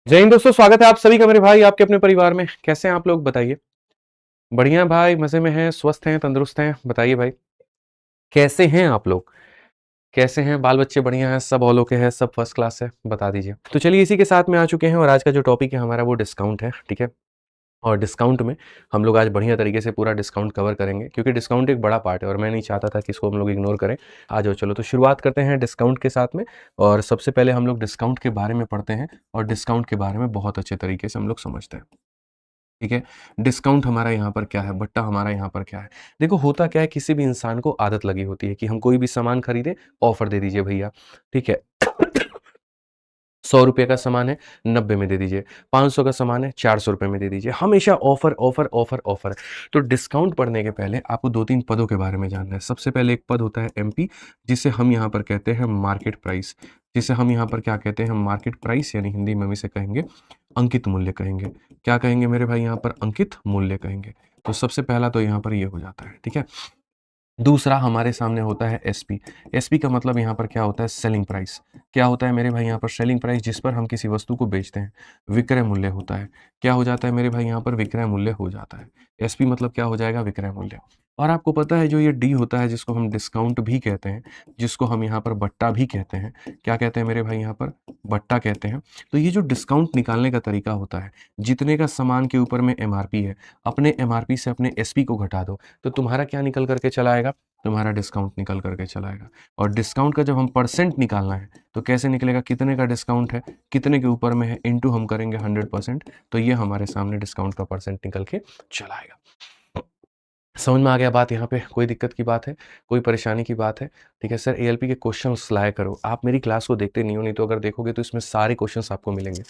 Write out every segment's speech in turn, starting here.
जय हिंद दोस्तों, स्वागत है आप सभी का मेरे भाई आपके अपने परिवार में। कैसे हैं आप लोग बताइए। बढ़िया भाई, मजे में हैं, स्वस्थ हैं, तंदुरुस्त हैं। बताइए भाई, कैसे हैं आप लोग? कैसे हैं? बाल बच्चे बढ़िया हैं? सब औलों के हैं? सब फर्स्ट क्लास है? बता दीजिए। तो चलिए, इसी के साथ में आ चुके हैं और आज का जो टॉपिक है हमारा वो डिस्काउंट है। ठीक है। और डिस्काउंट में हम लोग आज बढ़िया तरीके से पूरा डिस्काउंट कवर करेंगे, क्योंकि डिस्काउंट एक बड़ा पार्ट है और मैं नहीं चाहता था कि इसको हम लोग इग्नोर करें। आ जाओ, चलो तो शुरुआत करते हैं डिस्काउंट के साथ में। और सबसे पहले हम लोग डिस्काउंट के बारे में पढ़ते हैं और डिस्काउंट के बारे में बहुत अच्छे तरीके से हम लोग समझते हैं। ठीक है। डिस्काउंट हमारा यहाँ पर क्या है, बट्टा हमारा यहाँ पर क्या है। देखो, होता क्या है, किसी भी इंसान को आदत लगी होती है कि हम कोई भी सामान खरीदें, ऑफर दे दीजिए भैया। ठीक है। 100 रुपये का सामान है, 90 में दे दीजिए। 500 का सामान है, 400 रुपये में दे दीजिए। हमेशा ऑफर ऑफर ऑफर ऑफर। तो डिस्काउंट पढ़ने के पहले आपको दो तीन पदों के बारे में जानना है। सबसे पहले एक पद होता है एमपी, जिसे हम यहाँ पर कहते हैं मार्केट प्राइस। जिसे हम यहाँ पर क्या कहते हैं, मार्केट प्राइस, यानी हिंदी में हम इसे कहेंगे अंकित मूल्य कहेंगे। क्या कहेंगे मेरे भाई, यहाँ पर अंकित मूल्य कहेंगे। तो सबसे पहला तो यहाँ पर ये हो जाता है। ठीक है। दूसरा हमारे सामने होता है एसपी। एसपी का मतलब यहाँ पर क्या होता है, सेलिंग प्राइस। क्या होता है मेरे भाई यहाँ पर, सेलिंग प्राइस, जिस पर हम किसी वस्तु को बेचते हैं। विक्रय मूल्य होता है। क्या हो जाता है मेरे भाई यहाँ पर, विक्रय मूल्य हो जाता है। एसपी मतलब क्या हो जाएगा, विक्रय मूल्य। और आपको पता है जो ये डी होता है, जिसको हम डिस्काउंट भी कहते हैं, जिसको हम यहाँ पर बट्टा भी कहते हैं। क्या कहते हैं मेरे भाई, यहाँ पर बट्टा कहते हैं। तो ये जो डिस्काउंट निकालने का तरीका होता है, जितने का सामान के ऊपर में एमआरपी है, अपने एमआरपी से अपने एसपी को घटा दो, तो तुम्हारा क्या निकल करके चला आएगा, तुम्हारा डिस्काउंट निकल करके चला आएगा। और डिस्काउंट का जब हम परसेंट निकालना है तो कैसे निकलेगा, कितने का डिस्काउंट है, कितने के ऊपर में है, इनटू हम करेंगे 100%। तो ये हमारे सामने डिस्काउंट का परसेंट निकल के चला आएगा। समझ में आ गया बात? यहाँ पे कोई दिक्कत की बात है, कोई परेशानी की बात है? ठीक है सर, एएलपी के क्वेश्चंस लाया करो। आप मेरी क्लास को देखते नहीं हो, नहीं तो अगर देखोगे तो इसमें सारे क्वेश्चंस आपको मिलेंगे।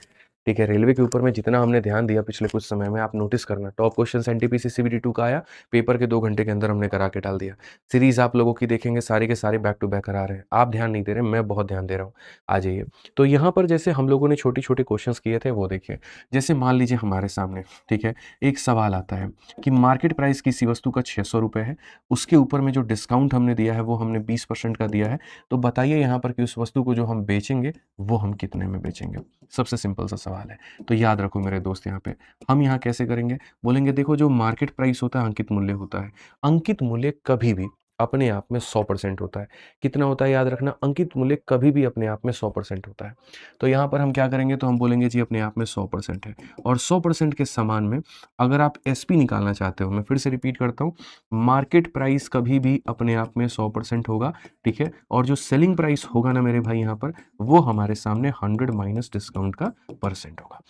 ठीक है। रेलवे के ऊपर में जितना हमने ध्यान दिया पिछले कुछ समय में, आप नोटिस करना, टॉप क्वेश्चन एनटीपीसी सीबीटी 2 का आया, पेपर के 2 घंटे के अंदर हमने करा के डाल दिया। सीरीज आप लोगों की देखेंगे, सारे के सारे बैक टू बैक करा रहे हैं। आप ध्यान नहीं दे रहे, मैं बहुत ध्यान दे रहा हूँ। आ जाइए। तो यहाँ पर जैसे हम लोगों ने छोटे छोटे क्वेश्चन किए थे वो देखिए। जैसे मान लीजिए हमारे सामने, ठीक है, एक सवाल आता है कि मार्केट प्राइस किसी वस्तु का 600 रुपये है, उसके ऊपर में जो डिस्काउंट हमने दिया है वो हमने 20% का दिया है। तो बताइए यहाँ पर कि उस वस्तु को जो हम बेचेंगे वो हम कितने में बेचेंगे। सबसे सिंपल सा सवाल है। तो याद रखो मेरे दोस्त, यहाँ पे हम यहाँ कैसे करेंगे, बोलेंगे देखो जो मार्केट प्राइस होता है, अंकित मूल्य होता है। अंकित मूल्य कभी भी अपने आप में 100% होता है। कितना होता है याद रखना, अंकित मूल्य कभी भी अपने आप में 100% होता है। तो यहाँ पर हम क्या करेंगे, तो हम बोलेंगे जी अपने आप में 100% है। और 100% के समान में अगर आप एसपी निकालना चाहते हो, मैं फिर से रिपीट करता हूँ, मार्केट प्राइस कभी भी अपने आप में 100% होगा। ठीक है। और जो सेलिंग प्राइस होगा ना मेरे भाई यहाँ पर, वो हमारे सामने 100 माइनस डिस्काउंट का परसेंट होगा।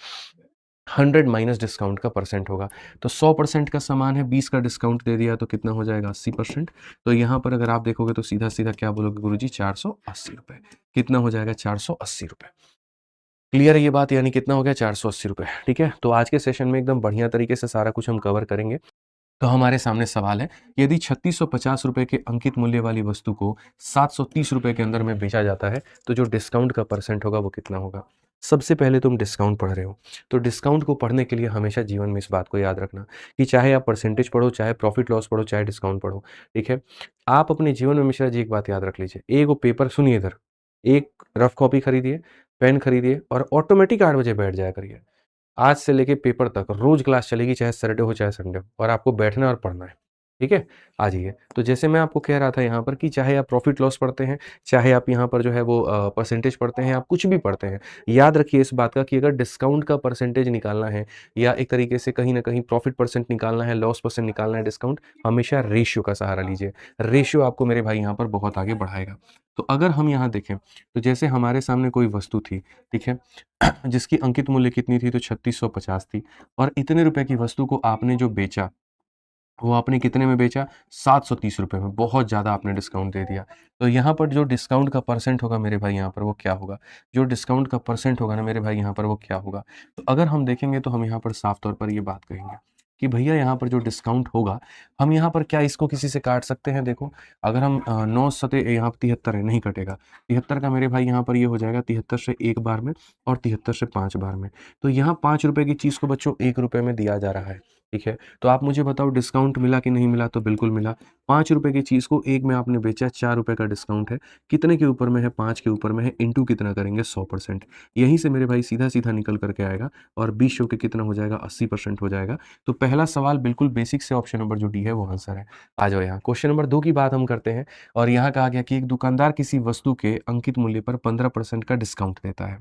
100 माइनस डिस्काउंट का परसेंट होगा। तो 100% का सामान है, 20 का डिस्काउंट दे दिया तो कितना हो जाएगा, 80%। तो यहाँ पर अगर आप देखोगे तो सीधा सीधा क्या बोलोगे गुरुजी, 480 रुपये। कितना हो जाएगा, 480 रुपये। क्लियर है ये बात, यानी कितना हो गया, 480 रुपये। ठीक है। तो आज के सेशन में एकदम बढ़िया तरीके से सारा कुछ हम कवर करेंगे। तो हमारे सामने सवाल है, यदि 3650 रुपये के अंकित मूल्य वाली वस्तु को 730 रुपये के अंदर में बेचा जाता है, तो जो डिस्काउंट का परसेंट होगा वो कितना होगा। सबसे पहले तुम डिस्काउंट पढ़ रहे हो, तो डिस्काउंट को पढ़ने के लिए हमेशा जीवन में इस बात को याद रखना कि चाहे आप परसेंटेज पढ़ो, चाहे प्रॉफिट लॉस पढ़ो, चाहे डिस्काउंट पढ़ो। ठीक है। आप अपने जीवन में मिश्रा जी एक बात याद रख लीजिए, एक वो पेपर सुनिए इधर, एक रफ कॉपी खरीदिए, पेन खरीदिए और ऑटोमेटिक 8 बजे बैठ जाया करिए। आज से लेके पेपर तक रोज क्लास चलेगी, चाहे सैटरडे हो चाहे संडे हो, और आपको बैठना है और पढ़ना है। ठीक है। आ जाइए। तो जैसे मैं आपको कह रहा था यहाँ पर कि चाहे आप प्रॉफिट लॉस पढ़ते हैं, चाहे आप यहाँ पर जो है वो परसेंटेज पढ़ते हैं, आप कुछ भी पढ़ते हैं, याद रखिए इस बात का कि अगर डिस्काउंट का परसेंटेज निकालना है या एक तरीके से कहीं ना कहीं प्रॉफिट परसेंट निकालना है, लॉस परसेंट निकालना है, डिस्काउंट, हमेशा रेशियो का सहारा लीजिए। रेशियो आपको मेरे भाई यहाँ पर बहुत आगे बढ़ाएगा। तो अगर हम यहाँ देखें, तो जैसे हमारे सामने कोई वस्तु थी, ठीक है, जिसकी अंकित मूल्य कितनी थी, तो 3650 थी, और इतने रुपए की वस्तु को आपने जो बेचा, वो आपने कितने में बेचा, 730 रुपये में। बहुत ज़्यादा आपने डिस्काउंट दे दिया। तो यहाँ पर जो डिस्काउंट का परसेंट होगा मेरे भाई यहाँ पर वो क्या होगा, जो डिस्काउंट का परसेंट होगा ना मेरे भाई यहाँ पर वो क्या होगा। तो अगर हम देखेंगे तो हम यहाँ पर साफ तौर पर ये बात कहेंगे कि भैया यहाँ पर जो डिस्काउंट होगा, हम यहाँ पर क्या इसको किसी से काट सकते हैं। देखो, अगर हम 9 सते यहाँ 73 है, नहीं कटेगा। 73 का मेरे भाई यहाँ पर ये हो जाएगा 73 से 1 बार में और 73 से 5 बार में। तो यहाँ 5 रुपये की चीज़ को बच्चों 1 रुपये में दिया जा रहा है। ठीक है। तो आप मुझे बताओ डिस्काउंट मिला कि नहीं मिला, तो बिल्कुल मिला। ₹5 की चीज़ को 1 में आपने बेचा, ₹4 का डिस्काउंट है, कितने के ऊपर में है? 5 के ऊपर में है, इंटू कितना करेंगे? 100%। यहीं से मेरे भाई सीधा-सीधा निकल कर के आएगा और 20 शो के कितना हो जाएगा? 80% हो जाएगा। तो पहला सवाल बिल्कुल बेसिक से ऑप्शन नंबर जो डी है वो आंसर है। आ जाओ यहाँ, क्वेश्चन नंबर 2 की बात हम करते हैं और यहाँ कहा गया कि एक दुकानदार किसी वस्तु के अंकित मूल्य पर 15% का डिस्काउंट देता है।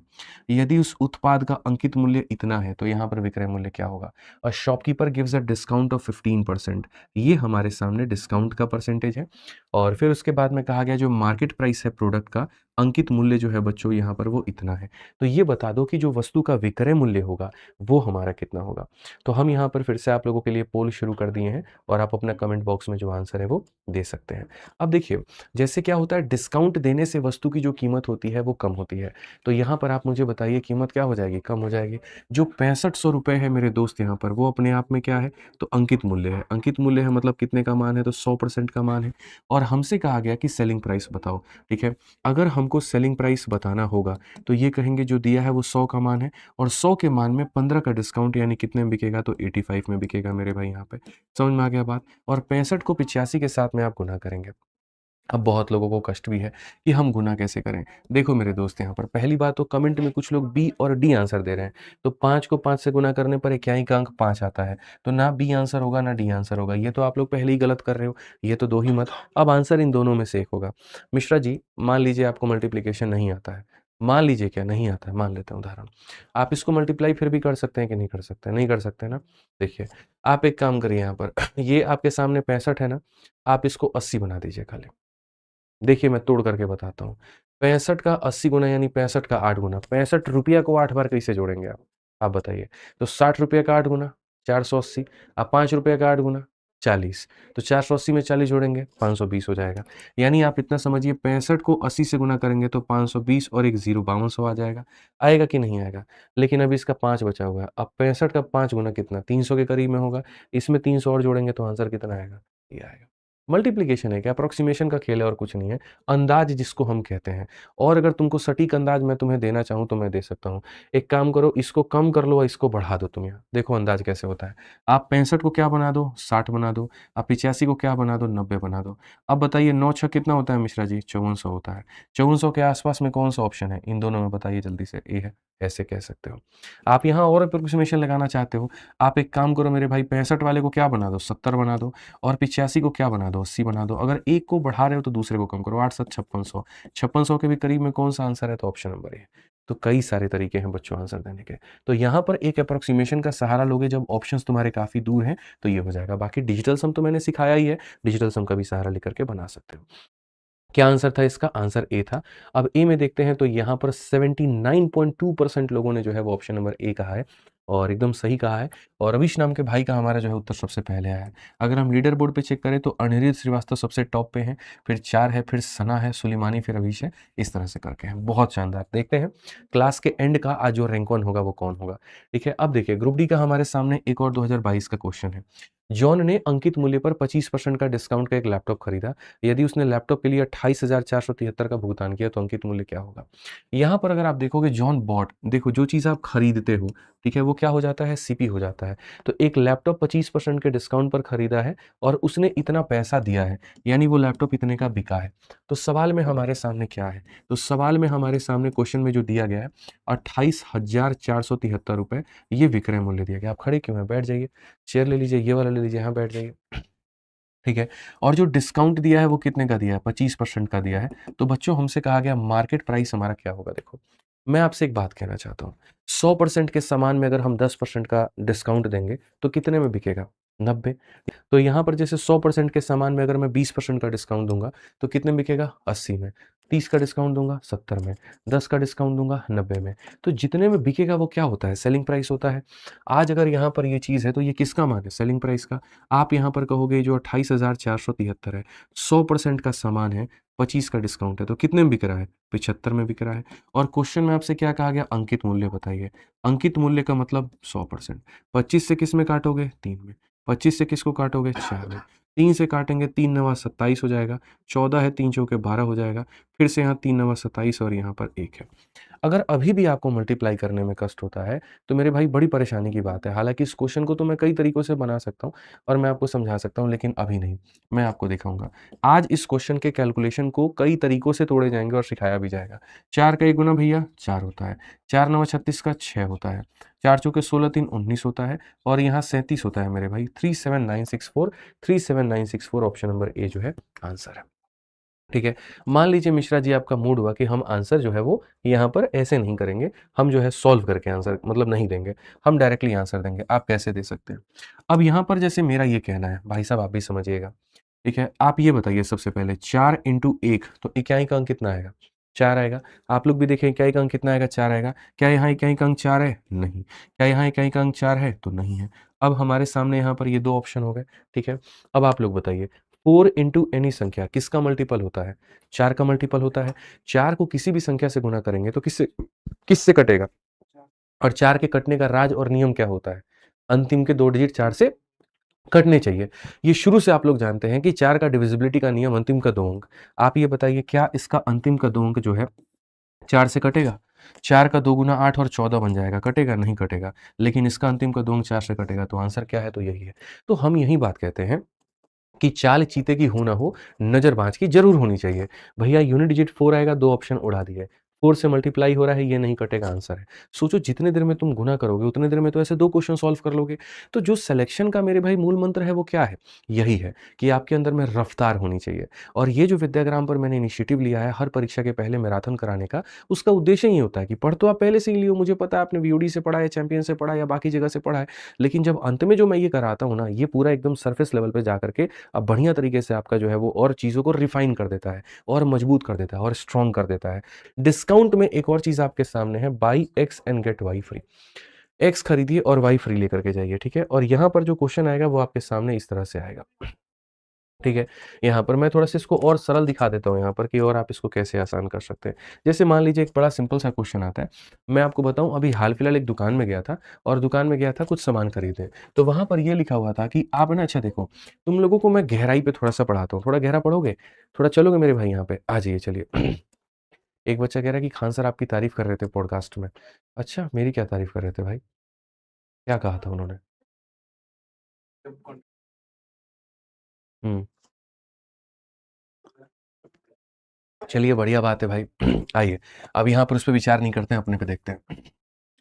यदि उस उत्पाद का अंकित मूल्य इतना है, तो यहाँ पर विक्रय मूल्य क्या होगा? और shopkeeper gives a discount of 15%। ये हमारे सामने डिस्काउंट का परसेंटेज है और फिर उसके बाद में कहा गया जो मार्केट प्राइस है प्रोडक्ट का, अंकित मूल्य जो है बच्चों यहाँ पर वो इतना है। तो ये बता दो कि जो वस्तु का विक्रय मूल्य होगा, वो हमारा कितना होगा? तो हम यहाँ पर फिर से आप लोगों के लिए पोल शुरू कर दिए हैं और आप अपना कमेंट बॉक्स में जो आंसर है वो दे सकते हैं। अब देखिए, जैसे क्या होता है डिस्काउंट देने से वस्तु की जो कीमत होती है वो कम होती है। तो यहाँ पर आप मुझे बताइए कीमत क्या हो जाएगी? कम हो जाएगी। जो ₹6500 है मेरे दोस्त यहाँ पर, वो अपने आप में क्या है? तो अंकित मूल्य है। अंकित मूल्य है मतलब कितने का मान है? तो 100% का मान है और हमसे कहा गया कि सेलिंग प्राइस बताओ, ठीक है? अगर हमको सेलिंग प्राइस बताना होगा, तो ये कहेंगे जो दिया है वो 100 का मान है और 100 के मान में 15 का डिस्काउंट यानी कितने में बिकेगा? तो 85 में बिकेगा मेरे भाई यहाँ पे। समझ में आ गया बात? और 65 को 85 के साथ में आप गुना करेंगे। अब बहुत लोगों को कष्ट भी है कि हम गुना कैसे करें? देखो मेरे दोस्त यहाँ पर पहली बात तो कमेंट में कुछ लोग बी और डी आंसर दे रहे हैं। तो 5 को 5 से गुना करने पर इक्याई का अंक 5 आता है। तो ना बी आंसर होगा ना डी आंसर होगा। ये तो आप लोग पहले ही गलत कर रहे हो। ये तो दो ही मत। अब आंसर इन दोनों में से एक होगा। मिश्रा जी, मान लीजिए आपको मल्टीप्लिकेशन नहीं आता है। मान लीजिए क्या नहीं आता है, मान लेते हैं उदाहरण। आप इसको मल्टीप्लाई फिर भी कर सकते हैं कि नहीं कर सकते? नहीं कर सकते ना? देखिए, आप एक काम करिए यहाँ पर ये आपके सामने 65 है ना? आप इसको 80 बना दीजिए खाली। देखिए, मैं तोड़ करके बताता हूँ। 65 का 80 गुना यानी 65 का 8 गुना। ₹65 को 8 बार कैसे जोड़ेंगे आप? आप बताइए। तो ₹60 का 8 गुना 480 अब ₹5 का 8 गुना 40 तो 480 में 40 जोड़ेंगे 520 हो जाएगा। यानी आप इतना समझिए 65 को 80 से गुना करेंगे तो 520 और एक ज़ीरो 5200 आ जाएगा। आएगा कि नहीं आएगा? लेकिन अभी इसका 5 बचा हुआ है। अब 65 का 5 गुना कितना? 300 के करीब में होगा। इसमें 300 और जोड़ेंगे तो आंसर कितना आएगा? ये आएगा। मल्टीप्लिकेशन है क्या? अप्रॉक्सिमेशन का खेल है और कुछ नहीं है। अंदाज़ जिसको हम कहते हैं और अगर तुमको सटीक अंदाज़ मैं तुम्हें देना चाहूँ तो मैं दे सकता हूँ। एक काम करो इसको कम कर लो और इसको बढ़ा दो तुम यहाँ। देखो अंदाज़ कैसे होता है। आप 65 को क्या बना दो? 60 बना दो। आप 85 को क्या बना दो? 90 बना दो। अब बताइए 9 छः कितना होता है मिश्रा जी? 5400 होता है। 5400 के आस-पास में कौन-सा ऑप्शन है? इन दोनों में बताइए जल्दी से। ए है, ऐसे कह सकते हो। आप यहाँ और अप्रॉक्सिमेशन लगाना चाहते हो, आप एक काम करो मेरे भाई 65 वाले को क्या बना दो? 70 बना दो और 85 को क्या बना दो? 80 बना दो। अगर एक को बढ़ा रहे हो तो दूसरे को कम करो। 8 7 5600 5600 के भी करीब में कौन-सा आंसर है? तो ऑप्शन नंबर ए। तो कई सारे तरीके हैं बच्चों आंसर देने के। तो यहाँ पर एक अप्रॉक्सिमेशन का सहारा लोगे जब ऑप्शंस तुम्हारे काफ़ी दूर हैं, तो ये हो जाएगा। बाकी डिजिटल सम तो मैंने सिखाया ही है, डिजिटल सम का भी सहारा लेकर के बना सकते हो। क्या आंसर था इसका? आंसर ए था। अब ए में देखते हैं तो यहाँ पर 79.2% लोगों ने जो है वो ऑप्शन नंबर ए कहा है और एकदम सही कहा है और अविश नाम के भाई का हमारा जो है उत्तर सबसे पहले आया है। अगर हम लीडर बोर्ड पे चेक करें तो अनिरुद्ध श्रीवास्तव सबसे टॉप पे हैं, फिर 4 है, फिर सना है, सुलेमानी, फिर अविश है, इस तरह से करके हैं। बहुत शानदार। देखते हैं क्लास के एंड का आज जो रैंक 1 होगा वो कौन होगा? ठीक है, अब देखिए ग्रुप डी का हमारे सामने एक और 2022 का क्वेश्चन है। जॉन ने अंकित मूल्य पर 25% का डिस्काउंट का एक लैपटॉप खरीदा। यदि उसने लैपटॉप के लिए 28,473 का भुगतान किया तो अंकित मूल्य क्या होगा? यहाँ पर अगर आप देखोगे जॉन बॉट देखो जो चीज़ आप खरीदते हो, ठीक है, वो क्या हो जाता है? सीपी हो जाता है। तो एक लैपटॉप 25% के डिस्काउंट पर खरीदा है और उसने इतना पैसा दिया है, यानी वो लैपटॉप इतने का बिका है। तो सवाल में हमारे सामने क्या है? तो सवाल में हमारे सामने क्वेश्चन में जो दिया गया है ₹28,473 ये विक्रय मूल्य दिया गया। आप खड़े क्यों हैं? बैठ जाइए, चेयर ले लीजिए, ये वाला ले लीजिए, यहाँ बैठ जाइए। ठीक है? और जो डिस्काउंट दिया है वो कितने का दिया है? 25% का दिया है। तो बच्चों हमसे कहा गया मार्केट प्राइस हमारा क्या होगा? देखो, मैं आपसे एक बात कहना चाहता हूँ। 100% के सामान में अगर हम 10% का डिस्काउंट देंगे तो कितने में बिकेगा? 90। तो यहाँ पर जैसे 100% के सामान में अगर मैं 20% का डिस्काउंट दूँगा, तो कितने में बिकेगा? 80 में। 30 का डिस्काउंट दूँगा, 70 में। 10 का डिस्काउंट दूँगा, 90 में। तो जितने में बिकेगा वो क्या होता है? सेलिंग प्राइस होता है। आज अगर यहाँ पर ये चीज़ है तो ये किसका मान है? सेलिंग प्राइस का। आप यहाँ पर कहोगे जो 28,473 है, 100% का सामान है, 25 का डिस्काउंट है, तो कितने में बिक रहा है? 75 में बिक रहा है। और क्वेश्चन में आपसे क्या कहा गया? अंकित मूल्य बताइए। अंकित मूल्य का मतलब 100%। 25 से किस में काटोगे? 3 में। 25 से किसको काटोगे? 4 में। 3 से काटेंगे, 3 नवा 27 हो जाएगा, 14 है, 3 चौके 12 हो जाएगा, फिर से यहाँ 3 नवा 27 और यहाँ पर 1 है। अगर अभी भी आपको मल्टीप्लाई करने में कष्ट होता है, तो मेरे भाई बड़ी परेशानी की बात है। हालाँकि इस क्वेश्चन को तो मैं कई तरीकों से बना सकता हूँ और मैं आपको समझा सकता हूँ, लेकिन अभी नहीं, मैं आपको दिखाऊँगा। आज इस क्वेश्चन के कैलकुलेशन को कई तरीकों से तोड़े जाएँगे और सिखाया भी जाएगा। 4 का 1 गुना भैया 4 होता है, 4 नवा 36 का 6 होता है, 4 चौके 16 3 19 होता है और यहाँ 37 होता है मेरे भाई। 37964 37964 ऑप्शन नंबर ए जो है आंसर है। ठीक है। मान लीजिए मिश्रा जी आपका मूड हुआ कि हम आंसर जो है वो यहाँ पर ऐसे नहीं करेंगे, हम जो है सॉल्व करके आंसर मतलब नहीं देंगे, हम डायरेक्टली आंसर देंगे। आप कैसे दे सकते हैं? अब यहाँ पर जैसे मेरा ये कहना है, भाई साहब आप भी समझिएगा, ठीक है? आप ये बताइए सबसे पहले 4 इंटू 1 तो इकाई का अंक कितना आएगा? 4 आएगा। आप लोग भी देखें इकाई का अंक कितना आएगा? 4 आएगा। क्या यहाँ इकाई का अंक 4 है? नहीं। क्या यहाँ इकाई का अंक 4 है? तो नहीं है। अब हमारे सामने यहाँ पर ये 2 ऑप्शन हो गए, ठीक है? अब आप लोग बताइए 4 इंटू एनी संख्या किसका मल्टीपल होता है? 4 का मल्टीपल होता है। 4 को किसी भी संख्या से गुणा करेंगे तो किससे किससे कटेगा? और 4 के कटने का राज और नियम क्या होता है? अंतिम के 2 डिजिट 4 से कटने चाहिए। ये शुरू से आप लोग जानते हैं कि 4 का डिविजिबिलिटी का नियम अंतिम का 2 अंक। आप ये बताइए क्या इसका अंतिम का 2 अंक जो है 4 से कटेगा? 4 का 2 गुना 8 और 14 बन जाएगा, कटेगा? नहीं कटेगा। लेकिन इसका अंतिम का 2 अंक 4 से कटेगा, तो आंसर क्या है? तो यही है। तो हम यही बात कहते हैं कि चाल चीते की हो ना हो, नज़र बाज की ज़रूर होनी चाहिए। भैया यूनिट डिजिट 4 आएगा, 2 ऑप्शन उड़ा दिए। 4 से मल्टीप्लाई हो रहा है, ये नहीं कटेगा, आंसर है। सोचो जितने देर में तुम गुणा करोगे, उतने देर में तो ऐसे 2 क्वेश्चन सॉल्व कर लोगे। तो जो सिलेक्शन का मेरे भाई मूल मंत्र है, वो क्या है? यही है कि आपके अंदर में रफ्तार होनी चाहिए। और ये जो विद्याग्राम पर मैंने इनिशिएटिव लिया है, हर परीक्षा के पहले मैराथन कराने का, उसका उद्देश्य ये होता है कि पढ़ तो आप पहले से ही लियो, मुझे पता है आपने वीओडी से पढ़ा है, चैंपियन से पढ़ा है या बाकी जगह से पढ़ा है। लेकिन जब अंत में जो मैं ये कराता हूँ ना, ये पूरा एकदम सरफेस लेवल पे जा कर के अब बढ़िया तरीके से आपका जो है वो और चीज़ों को रिफाइन कर देता है और मजबूत कर देता है और स्ट्रॉन्ग कर देता है। डिस्काउंट में एक और चीज़ आपके सामने है, buy X and get Y free. X खरीदिए और वाई फ्री लेकर के जाइए, ठीक है? और यहाँ पर जो क्वेश्चन आएगा वो आपके सामने इस तरह से आएगा। ठीक है? यहाँ पर मैं थोड़ा-सा इसको और सरल दिखा देता हूँ यहाँ पर कि और आप इसको कैसे आसान कर सकते हैं। जैसे मान लीजिए एक बड़ा सिंपल सा क्वेश्चन आता है। मैं आपको बताऊँ अभी हाल-फिलहाल एक दुकान में गया था और दुकान में गया था कुछ सामान खरीदने। तो वहाँ पर ये लिखा हुआ था कि आप ना अच्छा देखो, तुम लोगों को मैं गहराई पे थोड़ा-सा पढ़ाता हूँ। थोड़ा गहरा पढ़ोगे? थोड़ा चलोगे मेरे भाई यहाँ पे? आ जाइए चलिए। एक बच्चा कह रहा है कि खान सर आपकी तारीफ़ कर रहे थे पॉडकास्ट में। अच्छा मेरी क्या तारीफ़ कर रहे थे भाई? क्या कहा था उन्होंने? हुँ। चलिए बढ़िया बात है भाई। आइए, अब यहाँ पर उस पे विचार नहीं करते हैं, अपने पे देखते हैं।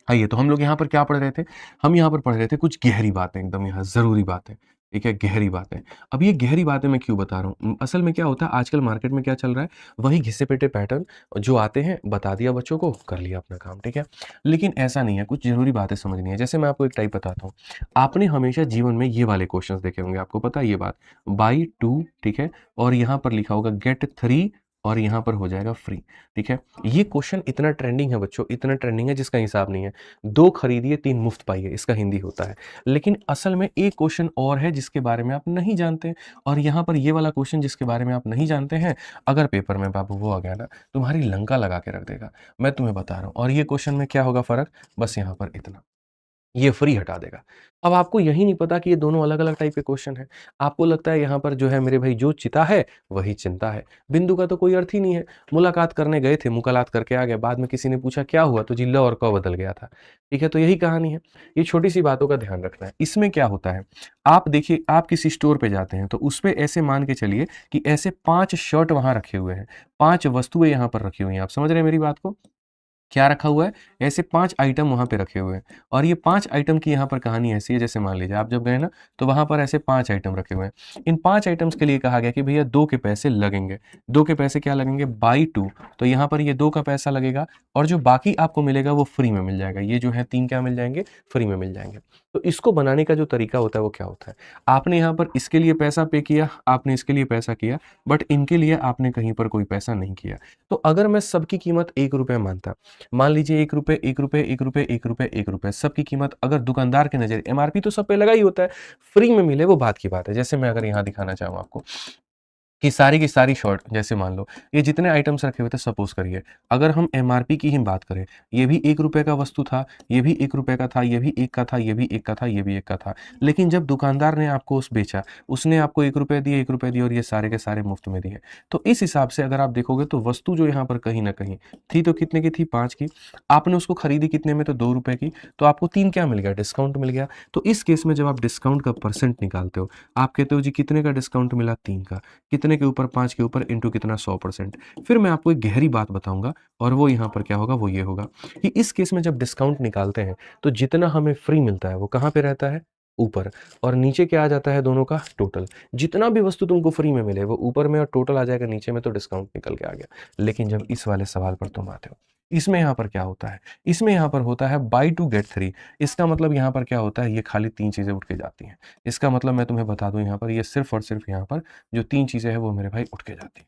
आइए, तो हम लोग यहाँ पर क्या पढ़ रहे थे? हम यहाँ पर पढ़ रहे थे कुछ गहरी बातें एकदम यहाँ ज़रूरी बातें, ठीक है? गहरी बातें। अब ये गहरी बातें मैं क्यों बता रहा हूँ? असल में क्या होता है आजकल मार्केट में क्या चल रहा है, वही घिसे-पिटे पैटर्न जो आते हैं, बता दिया बच्चों को, कर लिया अपना काम, ठीक है? लेकिन ऐसा नहीं है, कुछ ज़रूरी बातें समझनी है। जैसे मैं आपको एक टाइप बताता हूँ। आपने हमेशा जीवन में ये वाले क्वेश्चन्स देखे होंगे, आपको पता है ये बात? बाय 2 ठीक है? और यहाँ पर लिखा होगा गेट 3 और यहाँ पर हो जाएगा फ्री, ठीक है? ये क्वेश्चन इतना ट्रेंडिंग है बच्चों, इतना ट्रेंडिंग है जिसका हिसाब नहीं है। 2 खरीदिए 3 मुफ्त पाइए, इसका हिंदी होता है। लेकिन असल में एक क्वेश्चन और है जिसके बारे में आप नहीं जानते और यहाँ पर ये वाला क्वेश्चन जिसके बारे में आप नहीं जानते हैं, अगर पेपर में बाबू वो आ गया ना, तुम्हारी लंका लगा के रख देगा। मैं तुम्हें बता रहा हूँ और ये क्वेश्चन में क्या होगा फ़र्क? बस यहाँ पर इतना। ये फ्री हटा देगा। अब आपको यही नहीं पता कि ये दोनों अलग-अलग टाइप के क्वेश्चन हैं। आपको लगता है यहाँ पर जो है मेरे भाई जो चिता है, वही चिंता है। बिंदु का तो कोई अर्थ ही नहीं है। मुलाकात करने गए थे, मुलाकात करके आ गए, बाद में किसी ने पूछा क्या हुआ? तो जी ल और क बदल गया था। ठीक है, तो यही कहानी है। ये छोटी-सी बातों का ध्यान रखना है। इसमें क्या होता है, आप देखिए आप किसी स्टोर पे जाते हैं, तो उसपे ऐसे मान के चलिए कि ऐसे 5 शर्ट वहाँ रखे हुए हैं, 5 वस्तुएँ यहाँ पर रखी हुई हैं। आप समझ रहे हैं मेरी बात को? क्या रखा हुआ है? ऐसे 5 आइटम वहाँ पे रखे हुए हैं और ये 5 आइटम की यहाँ पर कहानी ऐसी है जैसे मान लीजिए आप जब गए ना, तो वहाँ पर ऐसे 5 आइटम रखे हुए हैं। इन 5 आइटम्स के लिए कहा गया कि भैया 2 के पैसे लगेंगे। 2 के पैसे क्या लगेंगे? बाय 2 तो यहाँ पर ये 2 का पैसा लगेगा और जो बाकी आपको मिलेगा वो फ्री में मिल जाएगा। ये जो है 3 क्या मिल जाएँगे? फ्री में मिल जाएँगे। तो इसको बनाने का जो तरीका होता है वो क्या होता है? आपने यहाँ पर इसके लिए पैसा पे किया, आपने इसके लिए पैसा किया, बट इनके लिए आपने कहीं पर कोई पैसा नहीं किया। तो अगर मैं सबकी कीमत ₹1 मानता, मान लीजिए ₹1 ₹1 ₹1 ₹1 ₹1 सबकी कीमत अगर दुकानदार के नज़रिए एमआरपी तो सब पे लगा ही होता है, फ्री में मिले वो बात की बात है। जैसे मैं अगर यहाँ दिखाना चाहूँ आपको, की सारी शॉर्ट, जैसे मान लो ये जितने आइटम्स रखे हुए थे, सपोज करिए अगर हम एमआरपी की ही बात करें, ये भी 1 रुपए का वस्तु था, ये भी 1 रुपए का था, ये भी 1 का था, ये भी 1 का था, ये भी 1 का था। लेकिन जब दुकानदार ने आपको उस बेचा, उसने आपको 1 रुपए दिए, 1 रुपए दिए और ये सारे के सारे मुफ्त में दिए। तो इस हिसाब से अगर आप देखोगे तो वस्तु जो यहाँ पर कहीं न कहीं थी, तो कितने की थी? 5 की। आपने उसको खरीदी कितने में? तो 2 रुपए की। तो आपको 3 क्या मिल गया? डिस्काउंट मिल गया। तो इस केस में जब आप डिस्काउंट का परसेंट निकालते हो, आप कहते हो जी कितने का डिस्काउंट मिला? 3 का। कितने के ऊपर? 5 के ऊपर इंटू कितना? 100%। फिर मैं आपको एक गहरी बात बताऊँगा और वो यहाँ पर क्या होगा? वो ये होगा कि इस केस में जब डिस्काउंट निकालते हैं, तो जितना हमें फ्री मिलता है वो कहाँ पे रहता है? ऊपर। और नीचे क्या आ जाता है दोनों का? टोटल। जितना भी वस्तु तुमको फ्री में मिले वो ऊपर में और टोटल आ जाएगा नीचे में, तो डिस्काउंट निकल के आ गया। लेकिन जब इस वाले सवाल पर तुम आते हो, इसमें यहाँ पर क्या होता है? इसमें यहाँ पर होता है बाय 2 गेट 3। इसका मतलब यहाँ पर क्या होता है? ये खाली 3 चीज़ें उठ के जाती हैं। इसका मतलब मैं तुम्हें बता दूँ यहाँ पर, ये सिर्फ़ और सिर्फ़ यहाँ पर जो 3 चीज़ें हैं वो मेरे भाई उठ के जाती हैं।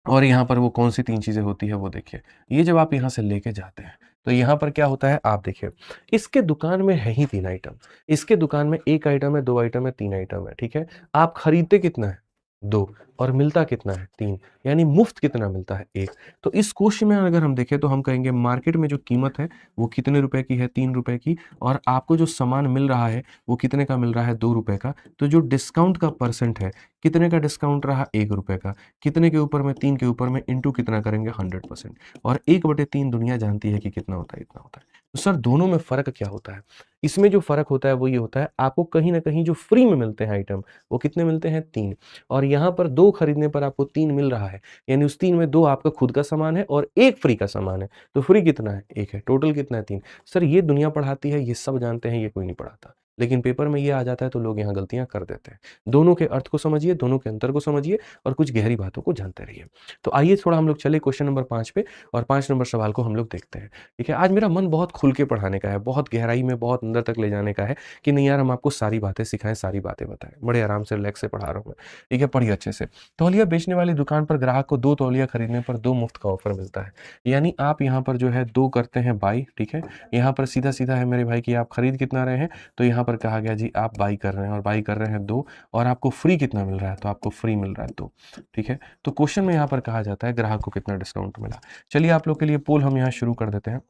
और यहाँ पर वो कौन-सी 3 चीज़ें होती है वो देखिए। ये जब आप यहाँ से लेके जाते हैं, तो यहाँ पर क्या होता है आप देखिए, इसके दुकान में है ही 3 आइटम। इसके दुकान में 1 आइटम है, 2 आइटम है, 3 आइटम है, ठीक है? आप खरीदते कितना है? 2 और मिलता कितना है? 3, यानी मुफ्त कितना मिलता है? 1। तो इस कोष में अगर हम देखें तो हम कहेंगे मार्केट में जो कीमत है वो कितने रुपए की है? 3 रुपए की। और आपको जो सामान मिल रहा है वो कितने का मिल रहा है? 2 रुपए का। तो जो डिस्काउंट का परसेंट है, कितने का डिस्काउंट रहा? 1 रुपए का। कितने के ऊपर में? 3 के ऊपर में इंटू कितना करेंगे? 100%। और 1/3 दुनिया जानती है कि कितना होता है? इतना होता है। तो सर दोनों में फ़र्क क्या होता है? इसमें जो फ़र्क होता है वो ये होता है, आपको कहीं न कहीं जो फ्री में मिलते हैं आइटम, वो कितने मिलते हैं? 3। और यहाँ पर 2 खरीदने पर आपको 3 मिल रहा है। यानी उस 3 में 2 आपका खुद का सामान है और 1 फ्री का सामान है। तो फ्री कितना है? 1 है। टोटल कितना है? 3। सर ये दुनिया पढ़ाती है, ये सब जानते हैं, ये कोई नहीं पढ़ाता। लेकिन पेपर में ये आ जाता है तो लोग यहाँ गलतियाँ कर देते हैं। दोनों के अर्थ को समझिए, दोनों के अंतर को समझिए और कुछ गहरी बातों को जानते रहिए। तो आइए थोड़ा हम लोग चले क्वेश्चन नंबर 5 पे और 5 नंबर सवाल को हम लोग देखते हैं। ठीक है? आज मेरा मन बहुत खुल के पढ़ाने का है, बहुत गहराई में, बहुत अंदर तक ले जाने का है कि नहीं यार हम आपको सारी बातें सिखाएँ, सारी बातें बताएँ। बड़े आराम से रिलैक्स से पढ़ा रहा हूँ मैं। ठीक है? पढ़िए अच्छे से। तौलिया बेचने वाली दुकान पर ग्राहक को 2 तौलिया खरीदने पर 2 मुफ्त का ऑफर मिलता है। यानी आप यहाँ पर जो है 2 करते हैं बाय, ठीक है? यहाँ पर सीधा-सीधा है मेरे भाई कि आप खरीद कितना रहे हैं, तो यहाँ पर कहा गया जी आप बाय कर रहे हैं और बाय कर रहे हैं 2 और आपको फ्री कितना मिल रहा है? तो आपको फ्री मिल रहा है 2, ठीक है? तो क्वेश्चन में यहाँ पर कहा जाता है ग्राहक को कितना डिस्काउंट मिला। चलिए आप लोग के लिए पोल हम यहाँ शुरू कर देते हैं।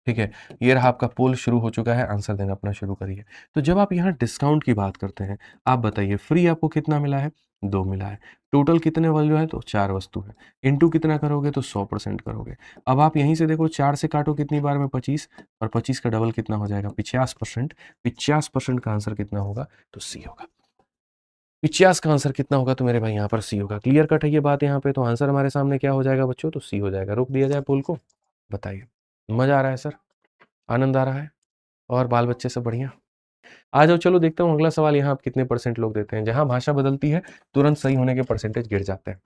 ठीक है, ये रहा आपका पोल शुरू हो चुका है, आंसर देना अपना शुरू करिए। तो जब आप यहाँ डिस्काउंट की बात करते हैं, आप बताइए फ्री आपको कितना मिला है? 2 मिला है। टोटल कितने वैल्यू है? तो 4 वस्तु है। इंटू कितना करोगे? तो 100% करोगे। अब आप यहीं से देखो 4 से काटो कितनी बार में? 25 और 25 का डबल कितना हो जाएगा? 50%। 50% का आंसर कितना होगा? तो सी होगा। 50 का आंसर कितना होगा? तो मेरे भाई यहाँ पर सी होगा। क्लियर कट है ये बात यहाँ पे, तो आंसर हमारे सामने क्या हो जाएगा बच्चों? तो सी हो जाएगा। रोक दिया जाए पोल को? बताइए। मज़ा आ रहा है सर? आनंद आ रहा है? और बाल-बच्चे सब बढ़िया? आ जाओ चलो देखता हूँ अगला सवाल यहाँ आप कितने परसेंट लोग देते हैं। जहाँ भाषा बदलती है, तुरंत सही होने के परसेंटेज गिर जाते हैं।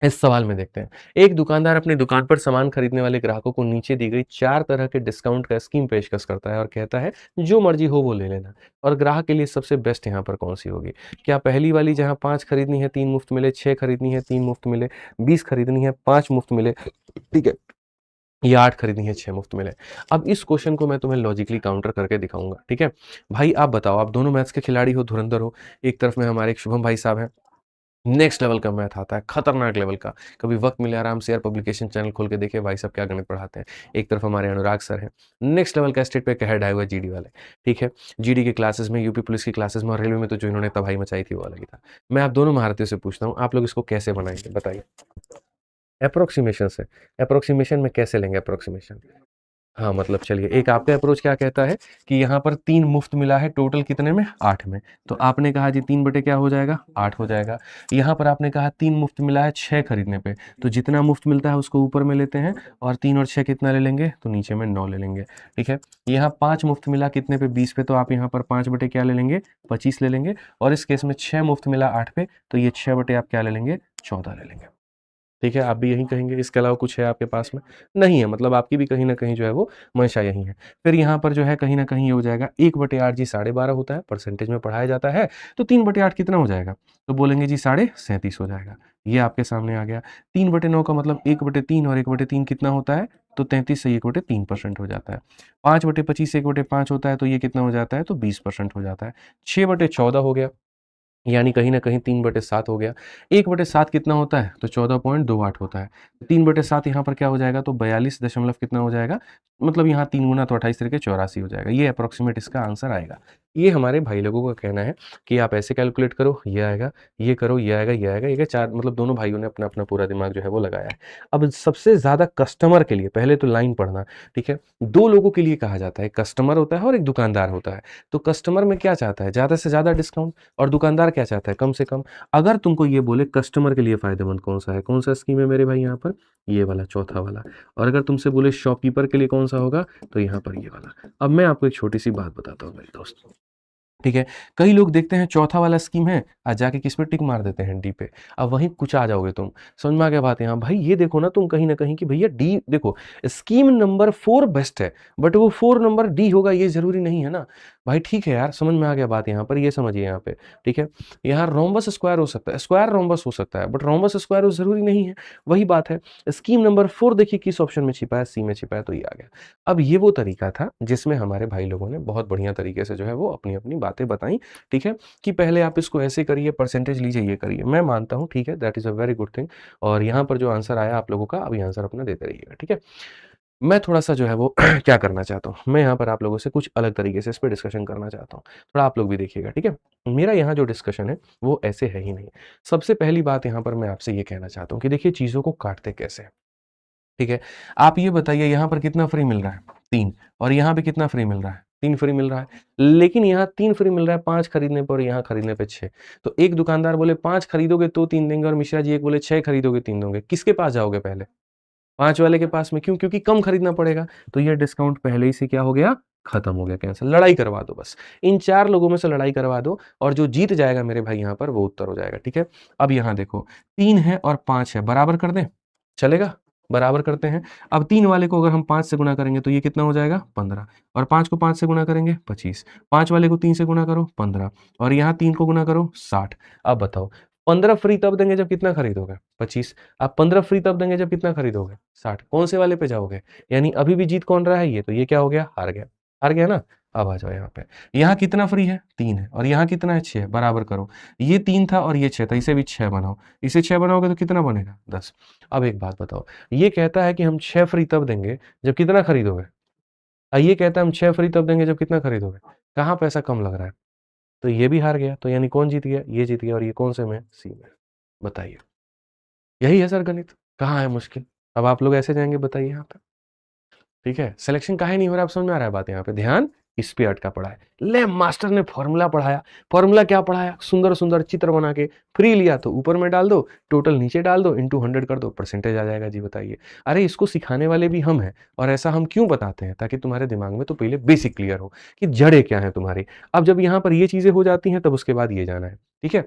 इस सवाल में देखते हैं। एक दुकानदार अपनी दुकान पर सामान खरीदने वाले ग्राहकों को नीचे दी गई 4 तरह के डिस्काउंट का स्कीम पेशकश करता है और कहता है, जो मर्ज़ी हो वो ले लेना। और ग्राहक के लिए सबसे बेस्ट यहाँ पर कौन-सी होगी? क्या पहली वाली जहाँ 5 खरीदनी है 3 मुफ्त मिले, 6 खरीदनी है 3 मुफ्त मिले, 20 खरीदनी है 5 मुफ्त मिले, ठीक है? या 8 खरीदनी है 6 मुफ्त मिले। अब इस क्वेश्चन को मैं तुम्हें लॉजिकली काउंटर करके दिखाऊँगा, ठीक है? भाई आप बताओ, आप दोनों मैथ्स के खिलाड़ी हो, धुरंधर हो। एक तरफ में हमारे एक शुभम भाई साहब हैं, नेक्स्ट लेवल का मैथ आता है, खतरनाक लेवल का। कभी वक़्त मिले आराम से यार पब्लिकेशन चैनल खोल के देखिए भाई साहब क्या गणित पढ़ाते हैं। एक तरफ हमारे अनुराग सर हैं, नेक्स्ट लेवल का स्टेट पे कहर ढाए हुए जीडी वाले, ठीक है? जीडी की क्लासेस में, यूपी पुलिस की क्लासेस में और रेलवे में तो जो इन्होंने तबाही मचाई थी वो अलग ही था। मैं आप दोनों महारथियों से पूछता हूँ, आप लोग इसको कैसे बनाएँगे बताइए? एप्रोक्सिमेशन से। एप्रोक्सिमेशन में कैसे लेंगे एप्रोक्सिमेशन? हाँ, मतलब चलिए एक आपका अप्रोच क्या कहता है कि यहाँ पर 3 मुफ्त मिला है टोटल कितने में? 8 में। तो आपने कहा जी 3 बटे क्या हो जाएगा? 8 हो जाएगा। यहाँ पर आपने कहा 3 मुफ्त मिला है 6 खरीदने पे, तो जितना मुफ्त मिलता है उसको ऊपर में लेते हैं और 3 और 6 कितना ले लेंगे? तो नीचे में 9 ले लेंगे, ठीक है? यहाँ 5 मुफ्त मिला कितने पे? 20 पे, तो आप यहाँ पर 5 बटे क्या ले लेंगे? 25 ले लेंगे और इस केस में 6 मुफ्त मिला 8 पे, तो ये 6 बटे आप क्या ले लेंगे? 14 ले लेंगे। ठीक है, आप भी यही कहेंगे, इसके अलावा कुछ है आपके पास में? नहीं है, मतलब आपकी भी कहीं न कहीं जो है वो मंशा यही है। फिर यहाँ पर जो है कहीं न कहीं ये हो जाएगा 1/8 जी 12.5 होता है, परसेंटेज में पढ़ाया जाता है, तो 3/8 कितना हो जाएगा? तो बोलेंगे जी 37.5 हो जाएगा। ये आपके सामने आ गया। 3/9 का मतलब 1/3 और 1/3 कितना होता है? तो 33 से 1/3% हो जाता है। 5/25 1/5 होता है, तो ये कितना हो जाता है? तो 20% हो जाता है। 6/14 हो गया। यानी कहीं न कहीं 3/7 हो गया। 1/7 कितना होता है? तो 14.28 होता है। 3/7 यहाँ पर क्या हो जाएगा? तो 42 दशमलव कितना हो जाएगा? मतलब यहाँ 3 गुना तो 28 तरीके 84 हो जाएगा। ये अप्रॉक्सिमेट इसका आंसर आएगा। ये हमारे भाई लोगों का कहना है कि आप ऐसे कैलकुलेट करो, ये आएगा, ये करो, ये आएगा, ये आएगा। ये 4 मतलब दोनों भाइयों ने अपना-अपना पूरा दिमाग जो है वो लगाया है। अब सबसे ज़्यादा कस्टमर के लिए पहले तो लाइन पढ़ना, ठीक है? 2 लोगों के लिए कहा जाता है, एक कस्टमर होता है और एक दुकानदार होता है। तो कस्टमर में क्या चाहता है? ज़्यादा से ज़्यादा डिस्काउंट और दुकानदार क्या चाहता है? कम से कम। अगर तुमको ये बोले कस्टमर के लिए फ़ायदेमंद कौन-सा है? कौन-सा स्कीम है मेरे भाई यहाँ पर? ये वाला, चौथा वाला। और अगर तुमसे बोले शॉपकीपर के लिए कौन-सा होगा? तो यहाँ पर ये वाला। अब मैं आपको एक छोटी-सी बात बताता हूँ मेरे दोस्त। ठीक है? कई लोग देखते हैं चौथा वाला स्कीम है जाके किस पे टिक मार देते हैं डी पे। अब वहीं कुछ आ जाओगे तुम। समझ में आ गया बात यहाँ? भाई ये देखो ना तुम कहीं न कहीं कि भैया डी देखो स्कीम नंबर 4 बेस्ट है, बट वो 4 नंबर डी होगा ये ज़रूरी नहीं है ना। भाई ठीक है यार, समझ में आ गया बात यहाँ पर, ये समझिए यहाँ पे, ठीक है? यहाँ रोम्बस स्क्वायर हो सकता है, स्क्वायर रोम्बस हो सकता है, बट रोम्बस स्क्वायर वो ज़रूरी नहीं है। वही बात है। स्कीम नंबर 4 देखिए किस ऑप्शन में छिपा है, सी में छिपा है, तो ये आ गया। अब ये वो तरीका था जिसमें हमारे भाई लोगों ने बहुत बढ़िया तरीके से जो है वो अपनी-अपनी बातें बताई, ठीक है? कि पहले आप इसको ऐसे करिए, परसेंटेज लीजिए, ये करिए। मैं मानता हूँ, ठीक है, that is a very good thing और यहाँ पर जो आंसर आया आप लोगों का, अभी आंसर अपना देते रहिएगा, ठीक है? मैं थोड़ा-सा जो है वो क्या करना चाहता हूँ, मैं यहाँ पर आप लोगों से कुछ अलग तरीके से इस पे डिस्कशन करना चाहता हूँ। थोड़ा आप लोग भी देखिएगा, ठीक है? मेरा यहाँ जो डिस्कशन है, वो ऐसे है ही नहीं। सबसे पहली बात यहाँ पर मैं आपसे ये कहना चाहता हूँ कि देखिए चीज़ों को काटते कैसे हैं? ठीक है? आप ये बताइए यहाँ पर कितना फ्री मिल रहा है? 3 और यहाँ पे कितना फ्री मिल रहा है? 3 फ्री मिल रहा है। लेकिन यहाँ 3 फ्री मिल रहा है 5 खरीदने पर और यहाँ खरीदने पे 6। तो एक दुकानदार बोले 5 खरीदोगे तो 3 देंगे और मिश्रा जी एक बोले 6 खरीदोगे 3 दोगे। किसके पास जाओगे पहले? 5 वाले के पास में क्यों? क्योंकि कम खरीदना पड़ेगा। तो ये डिस्काउंट पहले ही से क्या हो गया? खत्म हो गया, कैंसल। लड़ाई करवा दो बस। इन 4 लोगों में से लड़ाई करवा दो और जो जीत जाएगा मेरे भाई यहाँ पर वो उत्तर हो जाएगा, ठीक है? अब यहाँ देखो 3 है और 5 है, बराबर कर दें? चलेगा? बराबर करते हैं। अब 3 वाले को अगर हम 5 से गुणा करेंगे तो ये कितना हो जाएगा? 15 और 5 को 5 से गुणा करेंगे 25। 5 वाले को 3 से गुणा करो 15 और यहाँ 3 को गुणा करो 60। अब बताओ 15 फ्री तब देंगे जब कितना खरीदोगे? 25। अब 15 फ्री तब देंगे जब कितना खरीदोगे? 60। कौन से वाले पे जाओगे? यानी अभी भी जीत कौन रहा है ये? तो ये क्या हो गया? हार गया। हार गया ना? अब आ जाओ यहाँ पे। यहाँ कितना फ्री है? 3 है और यहाँ कितना है? 6 है। बराबर करो। ये 3 था और ये 6 था, इसे भी 6 बनाओ। इसे 6 बनाओगे तो कितना बनेगा? 10। अब एक बात बताओ, ये कहता है कि हम 6 फ्री तब देंगे जब कितना खरीदोगे? ये कहता है हम 6 फ्री तब देंगे जब कितना खरीदोगे? कहाँ पैसा कम लग रहा है? तो ये भी हार गया, तो यानी कौन जीत गया? ये जीत गया और ये कौन से में? सी में। बताइए। यही है सर गणित, कहाँ है मुश्किल? अब आप लोग ऐसे जाएँगे बताइए यहाँ पे, ठीक है? सिलेक्शन काहे नहीं हो रहा है, अब समझ में आ रहा है बात यहाँ पे? ध्यान इस पे अटका पड़ा है। ले मास्टर ने फ़ॉर्मूला पढ़ाया, फ़ॉर्मूला क्या पढ़ाया? सुंदर-सुंदर चित्र बना के फ्री लिया तो ऊपर में डाल दो, टोटल नीचे डाल दो, इंटू 100 कर दो, परसेंटेज आ जाएगा जी बताइए। अरे इसको सिखाने वाले भी हम हैं और ऐसा हम क्यों बताते हैं? ताकि तुम्हारे दिमाग में तो पहले बेसिक क्लियर हो कि जड़ें क्या हैं तुम्हारी। अब जब यहाँ पर ये चीज़ें हो जाती हैं तब उसके बाद ये जाना है, ठीक है?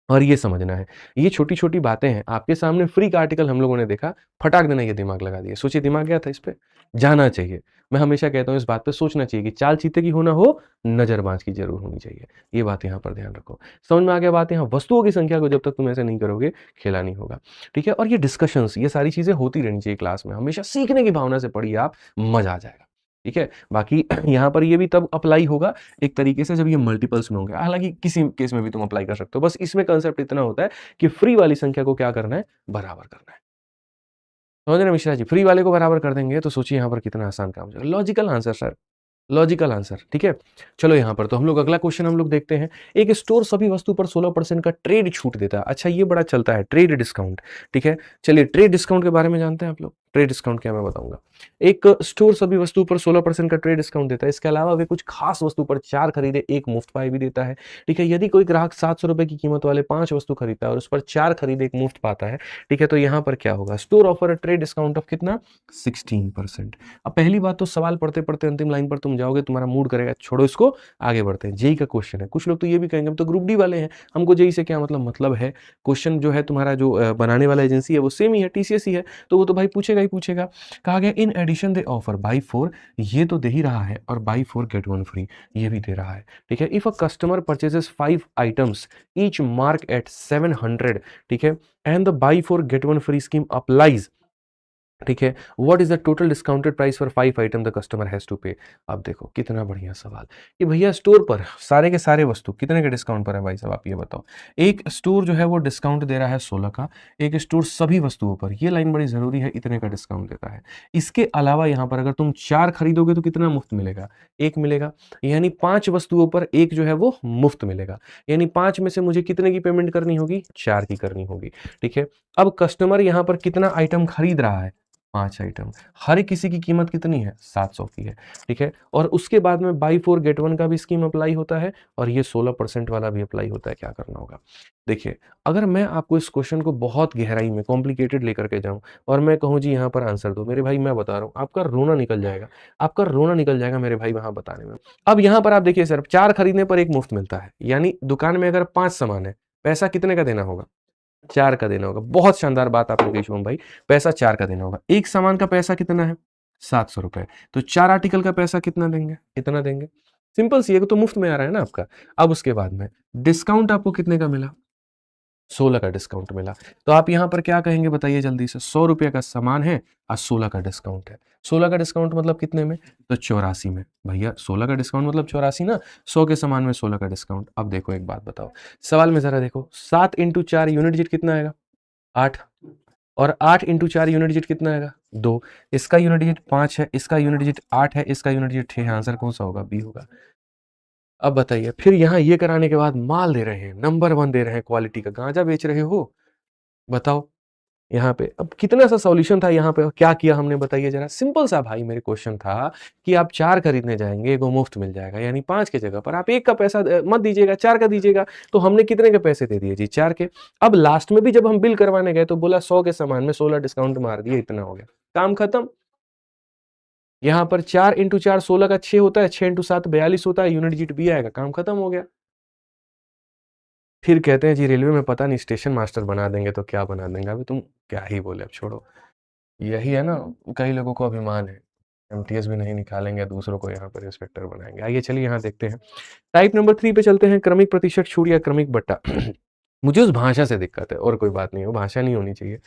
और ये समझना है, ये छोटी-छोटी बातें हैं, आपके सामने फ्री का आर्टिकल हम लोगों ने देखा, फटाक देना ये दिमाग लगा दिया। सोचिए दिमाग गया था इस पे? जाना चाहिए। मैं हमेशा कहता हूँ इस बात पे सोचना चाहिए कि चाल चीते की हो ना हो, नज़रबाज की ज़रूर होनी चाहिए। ये बात यहाँ पर ध्यान रखो। समझ में आ गया बात यहाँ? वस्तुओं की संख्या को जब तक तुम ऐसे नहीं करोगे, खेला नहीं होगा। ठीक है? और ये डिस्कशंस, ये सारी चीज़ें होती रहनी चाहिए क्लास में। हमेशा सीखने की भावना से पढ़िए आप, मज़ा आ जाएगा। ठीक है? बाकी यहाँ पर ये भी तब अप्लाई होगा एक तरीके से जब ये मल्टीपल्स में होंगे। हालाँकि किसी केस में भी तुम अप्लाई कर सकते हो। बस इसमें कांसेप्ट इतना होता है कि फ्री वाली संख्या को क्या करना है? बराबर करना है। समझ रहे हैं मिश्रा जी? फ्री वाले को बराबर कर देंगे तो सोचिए यहाँ पर कितना आसान काम हो जाएगा। Logical answer sir. Logical answer, ठीक है? चलो यहाँ पर तो हम लोग अगला क्वेश्चन हम लोग देखते हैं। एक स्टोर सभी वस्तु पर 16% का ट्रेड छूट देता है। अच्छा ये बड़ा चलता है ट्रेड डिस्काउंट, ठीक है? चलिए ट्रेड डिस्काउंट के बारे में जानते हैं आप लोग? ट्रेड डिस्काउंट क्या मैं बताऊँगा। एक स्टोर सभी वस्तु पर 16% का ट्रेड डिस्काउंट देता है। इसके अलावा वे कुछ खास वस्तु पर 4 खरीदे 1 मुफ्त पाए भी देता है, ठीक है? यदि कोई ग्राहक ₹700 की कीमत वाले 5 वस्तु खरीदता है और उस पर 4 खरीदे 1 मुफ्त पाता है, ठीक है? तो यहाँ पर क्या होगा? Store offer a trade discount of कितना? 16%। अब पहली बात तो सवाल पढ़ते-पढ़ते अंतिम लाइन पर तुम जाओगे, तुम्हारा मूड करेगा छोड़ो इसको, आगे बढ़ते हैं। जेईई का क्वेश्चन है। कुछ लोग तो ये भी कहेंगे हम तो ग्रुप डी वाले हैं, हमको जेईई से क्या मतलब है। क्वेश्चन जो है तुम्हारा जो बनाने वाला एजेंसी है वो सेम ही है, टीसीएस ही है, तो वो तो भाई पूछेगा ही पूछेगा। कहा गया in addition the offer buy 4, ये तो दे ही रहा है, और बाय 4 गेट 1 फ्री ये भी दे रहा है, ठीक है? If a customer purchases 5 items each marked at 700, ठीक है? And the buy 4 get 1 free scheme applies ठीक है, what is the total discounted price for 5 item the customer has to pay. अब देखो कितना बढ़िया सवाल कि भैया स्टोर पर सारे के सारे वस्तु कितने के डिस्काउंट पर है भाई साहब, आप ये बताओ। एक स्टोर जो है वो डिस्काउंट दे रहा है 16 का, एक स्टोर सभी वस्तुओं पर, ये लाइन बड़ी जरूरी है, इतने का डिस्काउंट देता है। इसके अलावा यहाँ पर अगर तुम 4 खरीदोगे तो कितना मुफ्त मिलेगा, 1 मिलेगा, यानी 5 वस्तुओं पर एक जो है वो मुफ्त मिलेगा, यानी 5 में से मुझे कितने की पेमेंट करनी होगी, 4 की करनी होगी। ठीक है, अब कस्टमर यहाँ पर कितना आइटम खरीद रहा है, 5 आइटम, हर किसी की कीमत कितनी है, 700 की है। ठीक है, और उसके बाद में बाई 4 गेट 1 का भी स्कीम अप्लाई होता है और ये 16% वाला भी अप्लाई होता है। क्या करना होगा, देखिए अगर मैं आपको इस क्वेश्चन को बहुत गहराई में कॉम्प्लिकेटेड लेकर के जाऊं और मैं कहूं जी यहाँ पर आंसर दो, मेरे भाई मैं बता रहा हूँ आपका रोना निकल जाएगा, आपका रोना निकल जाएगा मेरे भाई वहां बताने में। अब यहाँ पर आप देखिए सर, 4 खरीदने पर 1 मुफ्त मिलता है, यानी दुकान में अगर 5 सामान है, पैसा कितने का देना होगा, 4 का देना होगा। बहुत शानदार बात आपने कही शुभम भाई, पैसा 4 का देना होगा। एक सामान का पैसा कितना है, 700 रुपए, तो 4 आर्टिकल का पैसा कितना देंगे, इतना देंगे। सिंपल सी है, तो मुफ्त में आ रहा है ना आपका। अब उसके बाद में डिस्काउंट आपको कितने का मिला, 16 का डिस्काउंट मिला, तो आप यहां पर क्या कहेंगे बताइए जल्दी से। 100 रुपये का सामान है और 16 का डिस्काउंट है। 16 का डिस्काउंट मतलब कितने में, तो 84 में। भैया 16 का डिस्काउंट मतलब 84 ना, 100 के सामान में 16 का डिस्काउंट। अब देखो एक बात बताओ, सवाल में जरा देखो, 7 इंटू 4 यूनिट डिजिट कितना आएगा, 8, और 8 इंटू 4 यूनिट डिजिट कितना आएगा, 2। इसका यूनिट डिजिट 5 है, इसका यूनिट डिजिट 8 है, इसका यूनिट डिजिट 6 है, आंसर कौन सा होगा, बी होगा। अब बताइए, फिर यहाँ ये कराने के बाद माल दे रहे हैं, नंबर 1 दे रहे हैं, क्वालिटी का गांजा बेच रहे हो, बताओ यहाँ पे। अब कितना सा सॉल्यूशन था यहाँ पे और क्या किया हमने, बताइए जरा। सिंपल सा भाई मेरे क्वेश्चन था कि आप 4 खरीदने जाएंगे, एगो मुफ्त मिल जाएगा, यानी 5 के जगह पर आप 1 का पैसा मत दीजिएगा, 4 का दीजिएगा। तो हमने कितने के पैसे दे दिए जी, 4 के। अब लास्ट में भी जब हम बिल करवाने गए तो बोला 100 के सामान में 16 डिस्काउंट मार दिया, इतना हो गया, काम खत्म। यहाँ पर 4 इंटू 4 16 का 6 होता है, 6 इंटू 7 42 होता है, यूनिट डिजिट भी आएगा, काम खत्म हो गया। फिर कहते हैं जी रेलवे में पता नहीं स्टेशन मास्टर बना देंगे, तो क्या बना देंगे, अभी तुम क्या ही बोले, अब छोड़ो। यही है ना, कई लोगों को अभिमान है, एमटीएस भी नहीं निकालेंगे, दूसरों को यहाँ पर इंस्पेक्टर बनाएंगे। आइए चलिए यहाँ देखते हैं, टाइप नंबर 3 पे चलते हैं, क्रमिक प्रतिशत छूट या क्रमिक बट्टा। मुझे उस भाषा से दिक्कत है और कोई बात नहीं है, वो भाषा नहीं होनी चाहिए।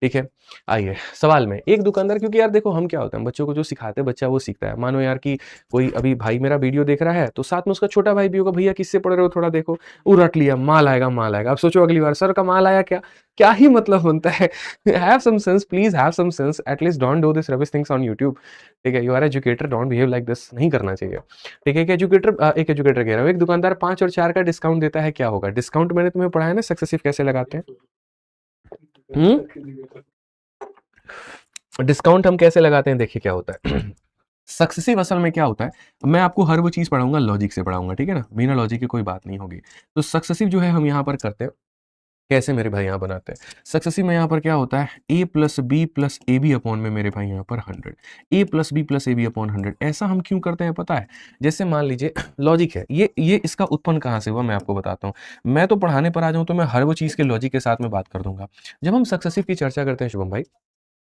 ठीक है, आइए सवाल में, एक दुकानदार, क्योंकि यार देखो हम क्या होता है, बच्चों को जो सिखाते हैं बच्चा वो सीखता है। मानो यार कि कोई अभी भाई मेरा वीडियो देख रहा है तो साथ में उसका छोटा भाई भी होगा, भैया किससे पढ़ रहे हो थोड़ा देखो, वो रट लिया, माल आएगा माल आएगा। अब सोचो अगली बार सर का माल आया क्या, क्या ही मतलब बनता है। Have some sense please, have some sense, at least don't do this rubbish things on YouTube. ठीक है, you are educator, don't behave like this, नहीं करना चाहिए। ठीक है, एक एजुकेटर कह रहा हूँ, एक दुकानदार 5 और 4 का डिस्काउंट देता है, क्या होगा। डिस्काउंट मैंने तुम्हें पढ़ाया ना, सक्सेसिव कैसे लगाते हैं। डिस्काउंट हम कैसे लगाते हैं, देखिए क्या होता है। सक्सेसिव असल में क्या होता है, मैं आपको हर वो चीज पढ़ाऊंगा लॉजिक से पढ़ाऊंगा, ठीक है ना, बिना लॉजिक की कोई बात नहीं होगी। तो सक्सेसिव जो है हम यहाँ पर करते हैं कैसे, मेरे भाई यहाँ बनाते हैं। सक्सेसिव में यहाँ पर क्या होता है, a plus B plus A B upon में मेरे भाई यहाँ पर 100, a plus B plus A B upon 100। ऐसा हम क्यों करते हैं पता है, जैसे मान लीजिए लॉजिक है, ये इसका उत्पन्न कहाँ से हुआ मैं आपको बताता हूँ। मैं तो पढ़ाने पर आ जाऊँ तो मैं हर वो चीज़ के लॉजिक के साथ में बात कर दूंगा। जब हम सक्सेसिव की चर्चा करते हैं शुभम भाई,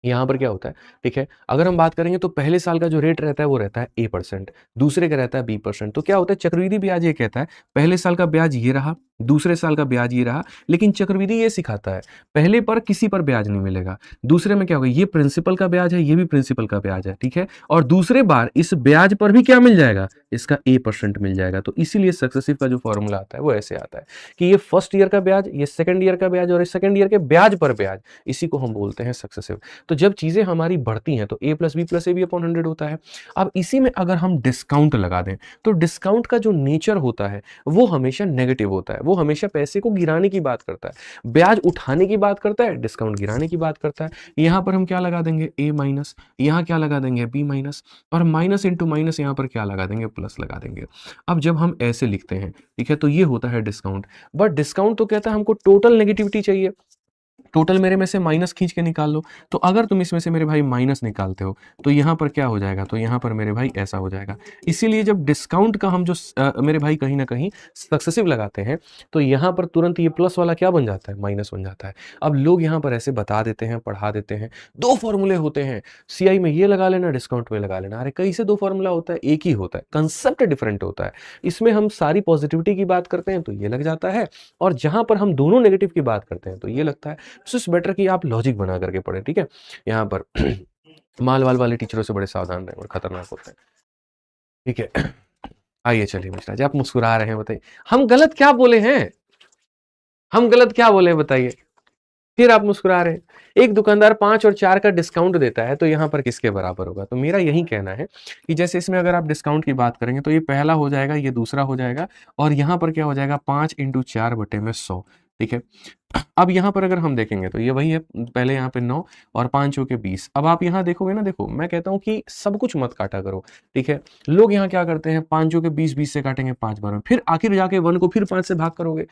यहाँ पर क्या होता है, ठीक है, अगर हम बात करेंगे तो पहले साल का जो रेट रहता है वो रहता है a%, दूसरे का रहता है b%। तो क्या होता है, चक्रवृद्धि ब्याज ये कहता है पहले साल का ब्याज ये रहा, दूसरे साल का ब्याज ये रहा, लेकिन चक्रवृद्धि ये सिखाता है पहले पर किसी पर ब्याज नहीं मिलेगा, दूसरे में क्या होगा, ये प्रिंसिपल का ब्याज है, ये भी प्रिंसिपल का ब्याज है, ठीक है, और दूसरे बार इस ब्याज पर भी क्या मिल जाएगा, इसका a% मिल जाएगा। तो इसीलिए सक्सेसिव का जो फॉर्मूला आता है वो ऐसे आता है कि ये फर्स्ट ईयर का ब्याज, ये सेकंड ईयर का ब्याज, और इस सेकंड ईयर के ब्याज पर ब्याज, इसी को हम बोलते हैं सक्सेसिव। तो जब चीजें हमारी बढ़ती हैं तो a plus B plus A B upon 100 होता है। अब इसी में अगर हम डिस्काउंट लगा दें तो डिस्काउंट का जो नेचर होता है वो हमेशा नेगेटिव होता है, वो हमेशा पैसे को गिराने की बात करता है, ब्याज उठाने की बात करता है, डिस्काउंट गिराने की बात करता है। यहां पर हम क्या लगा देंगे, a माइनस, यहां क्या लगा देंगे, b माइनस, और माइनस इंटू माइनस यहां पर क्या लगा देंगे, प्लस लगा देंगे। अब जब हम ऐसे लिखते हैं, ठीक है, तो ये होता है डिस्काउंट। बट डिस्काउंट तो कहता है हमको टोटल नेगेटिविटी चाहिए, टोटल मेरे में से माइनस खींच के निकाल लो। तो अगर तुम इसमें से मेरे भाई माइनस निकालते हो तो यहाँ पर क्या हो जाएगा, तो यहाँ पर मेरे भाई ऐसा हो जाएगा। इसीलिए जब डिस्काउंट का हम जो मेरे भाई कहीं ना कहीं सक्सेसिव लगाते हैं तो यहाँ पर तुरंत ये प्लस वाला क्या बन जाता है, माइनस बन जाता है। अब लोग यहाँ पर ऐसे बता देते हैं, पढ़ा देते हैं, 2 फॉर्मूले होते हैं, सीआई में ये लगा लेना, डिस्काउंट में लगा लेना। अरे कहीं से 2 फॉर्मूला होता है, एक ही होता है, कंसेप्ट डिफरेंट होता है। इसमें हम सारी पॉजिटिविटी की बात करते हैं तो ये लग जाता है, और जहां पर हम दोनों नेगेटिव की बात करते हैं तो ये लगता है। सो इट्स बेटर कि आप लॉजिक बना करके पढ़ें, ठीक है। यहाँ पर माल वाल वाले टीचरों से बड़े सावधान रहें और खतरनाक होते हैं। ठीक है। आइए चलिए मिश्रा जी, आप मुस्कुरा रहे हैं, बताइए हम गलत क्या बोले हैं? हम गलत क्या बोले हैं बताइए? फिर आप मुस्कुरा रहे हैं। एक दुकानदार 5 और 4 का डिस्काउंट देता है, तो यहाँ पर किसके बराबर होगा? तो मेरा यही कहना है कि जैसे इसमें अगर आप डिस्काउंट की बात करेंगे तो ये पहला हो जाएगा, ये दूसरा हो जाएगा और यहाँ पर क्या हो जाएगा 5 × 4 बटे में 100। ठीक है। अब यहाँ पर अगर हम देखेंगे तो ये वही है, पहले यहाँ पे 9 और 5 चौके 20। अब आप यहाँ देखोगे ना, देखो मैं कहता हूँ कि सब कुछ मत काटा करो। ठीक है। लोग यहाँ क्या करते हैं, 5 चौके 20, 20 से काटेंगे 5 बार में, फिर आखिर जाके 1 को फिर 5 से भाग करोगे,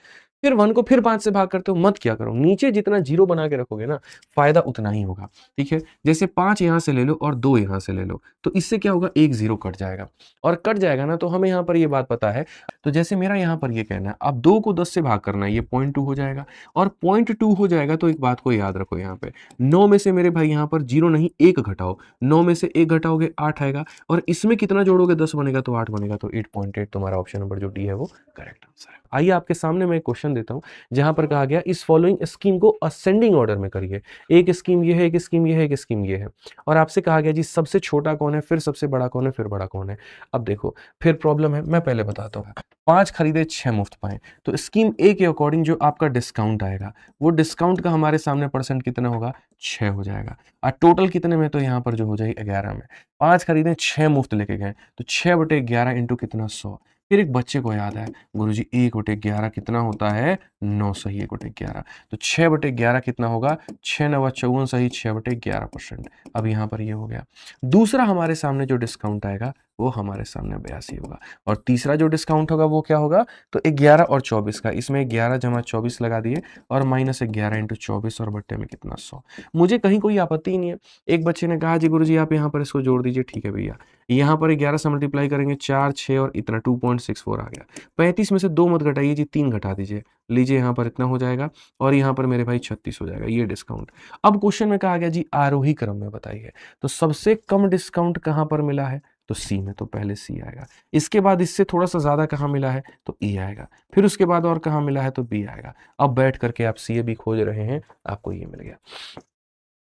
फिर 1 को फिर 5 से भाग करते हो, मत क्या करो। नीचे जितना जीरो बना के रखोगे ना, फायदा उतना ही होगा। ठीक है। जैसे 5 यहाँ से ले लो और 2 यहाँ से ले लो, तो इससे क्या होगा, एक जीरो कट जाएगा और कट जाएगा ना, तो हमें यहाँ पर ये बात पता है। तो जैसे मेरा यहाँ पर ये कहना है, अब 2 को 10 से भाग करना है, ये 0.2 हो जाएगा और 0.2 हो जाएगा। तो एक बात को याद रखो, यहाँ पे 9 में से मेरे भाई यहाँ पर 0 नहीं 1 घटाओ, 9 में से 1 घटाओगे 8 आएगा और इसमें कितना जोड़ोगे 10 बनेगा तो 8 बनेगा। तो 8.8 तुम्हारा ऑप्शन नंबर जो डी है वो करेक्ट आंसर है। आइए आपके सामने मैं एक क्वेश्चन देता हूं जहां पर कहा गया इस फॉलोइंग स्कीम को असेंडिंग ऑर्डर में करिए। एक स्कीम ये है, एक स्कीम ये है, एक स्कीम ये है और आपसे कहा गया जी सबसे छोटा कौन है, फिर सबसे बड़ा कौन है, फिर बड़ा कौन है। अब देखो फिर प्रॉब्लम है, मैं पहले बताता हूँ। 5 खरीदे 6 मुफ्त पाए, तो स्कीम ए के अकॉर्डिंग जो आपका डिस्काउंट आएगा वो डिस्काउंट का हमारे सामने परसेंट कितना होगा, 6 हो जाएगा। और टोटल कितने में, तो यहाँ पर जो हो जाएगी 11 में। 5 खरीदे 6 मुफ्त लेके गए, तो 6/11 इंटू कितना 100। फिर एक बच्चे को याद है गुरुजी 1/11 कितना होता है, 9 सही 1/11। तो 6/11 कितना होगा, 6 9 54 सही 6/11%। अब यहाँ पर ये हो गया। दूसरा हमारे सामने जो डिस्काउंट आएगा वो हमारे सामने 82 होगा और तीसरा जो डिस्काउंट होगा वो क्या होगा, तो 11 और 24 का, इसमें 11 जमा 24 लगा दिए और -11 इंटू 24 और बट्टे में कितना 100। मुझे कहीं कोई आपत्ति ही नहीं है। एक बच्चे ने कहा जी गुरुजी आप यहाँ पर इसको जोड़ दीजिए, ठीक है भैया। यहाँ पर 11 से मल्टीप्लाई करेंगे 4 6 और इतना 2.64 आ गया। 35 में से 2 मत घटाइए जी, 3 घटा दीजिए, लीजिए यहाँ पर इतना हो जाएगा और यहाँ पर मेरे भाई 36 हो जाएगा, ये डिस्काउंट। अब क्वेश्चन में कहा गया जी आरोही क्रम में बताइए, तो सबसे कम डिस्काउंट कहाँ पर मिला है, तो सी में, तो पहले सी आएगा। इसके बाद इससे थोड़ा सा ज्यादा कहाँ मिला है, तो ई आएगा। फिर उसके बाद और कहाँ मिला है, तो बी आएगा। अब बैठ करके आप सी ए भी खोज रहे हैं, आपको ये मिल गया।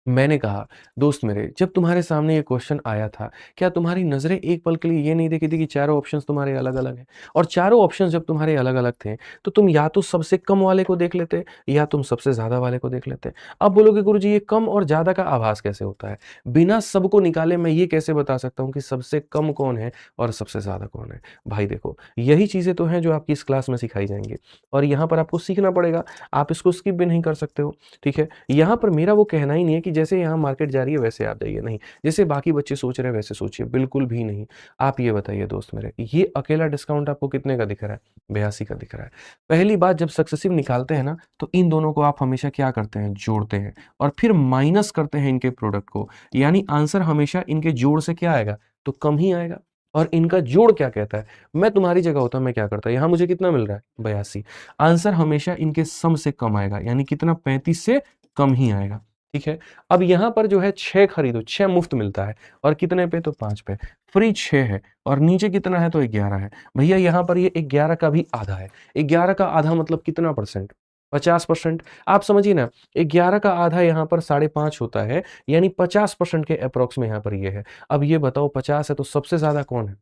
मैंने कहा दोस्त मेरे, जब तुम्हारे सामने ये क्वेश्चन आया था, क्या तुम्हारी नज़रें एक पल के लिए ये नहीं देखी थी कि चारों ऑप्शंस तुम्हारे अलग-अलग हैं? और चारों ऑप्शंस जब तुम्हारे अलग-अलग थे, तो तुम या तो सबसे कम वाले को देख लेते या तुम सबसे ज़्यादा वाले को देख लेते। अब बोलोगे गुरुजी ये कम और ज़्यादा का आभास कैसे होता है? बिना सबको निकाले मैं ये कैसे बता सकता हूँ कि सबसे कम कौन है और सबसे ज़्यादा कौन है? भाई देखो, यही चीज़ें तो हैं जो आपकी इस क्लास में सिखाई जाएँगी और यहाँ पर आपको सीखना पड़ेगा, आप इसको स्किप भी नहीं कर सकते हो, ठीक है? यहाँ पर मेरा वो कहना ही नहीं है कि जैसे यहाँ मार्केट जा रही है वैसे आप जाइए, नहीं। जैसे बाकी बच्चे सोच रहे हैं वैसे सोचिए, बिल्कुल भी नहीं। आप ये बताइए दोस्त मेरे, ये अकेला डिस्काउंट आपको कितने का दिख रहा है? 82 का दिख रहा है। पहली बात, जब सक्सेसिव निकालते हैं ना, तो इन दोनों को आप हमेशा क्या करते हैं? जोड़ते हैं और फिर माइनस करते हैं इनके प्रोडक्ट को, यानी आंसर हमेशा इनके जोड़ से क्या आएगा? तो कम ही आएगा। और इनका जोड़ क्या कहता है? मैं तुम्हारी जगह होता मैं क्या करता? यहाँ मुझे कितना मिल रहा है? 82। आंसर हमेशा इनके सम से कम आएगा, यानी कितना? 35 से कम ही आएगा। ठीक है। अब यहाँ पर जो है 6 खरीदो, 6 मुफ्त मिलता है और कितने पे? तो 5 पे। फ्री 6 है और नीचे कितना है? तो 11 है। भैया यहाँ पर ये 11 का भी आधा है। 11 का आधा मतलब कितना परसेंट? 50%। आप समझिए ना, 11 का आधा यहाँ पर 5.5 होता है, यानी 50% के अप्रॉक्स में यहाँ पर ये है। अब ये बताओ 50 है तो सबसे ज़्यादा कौन है?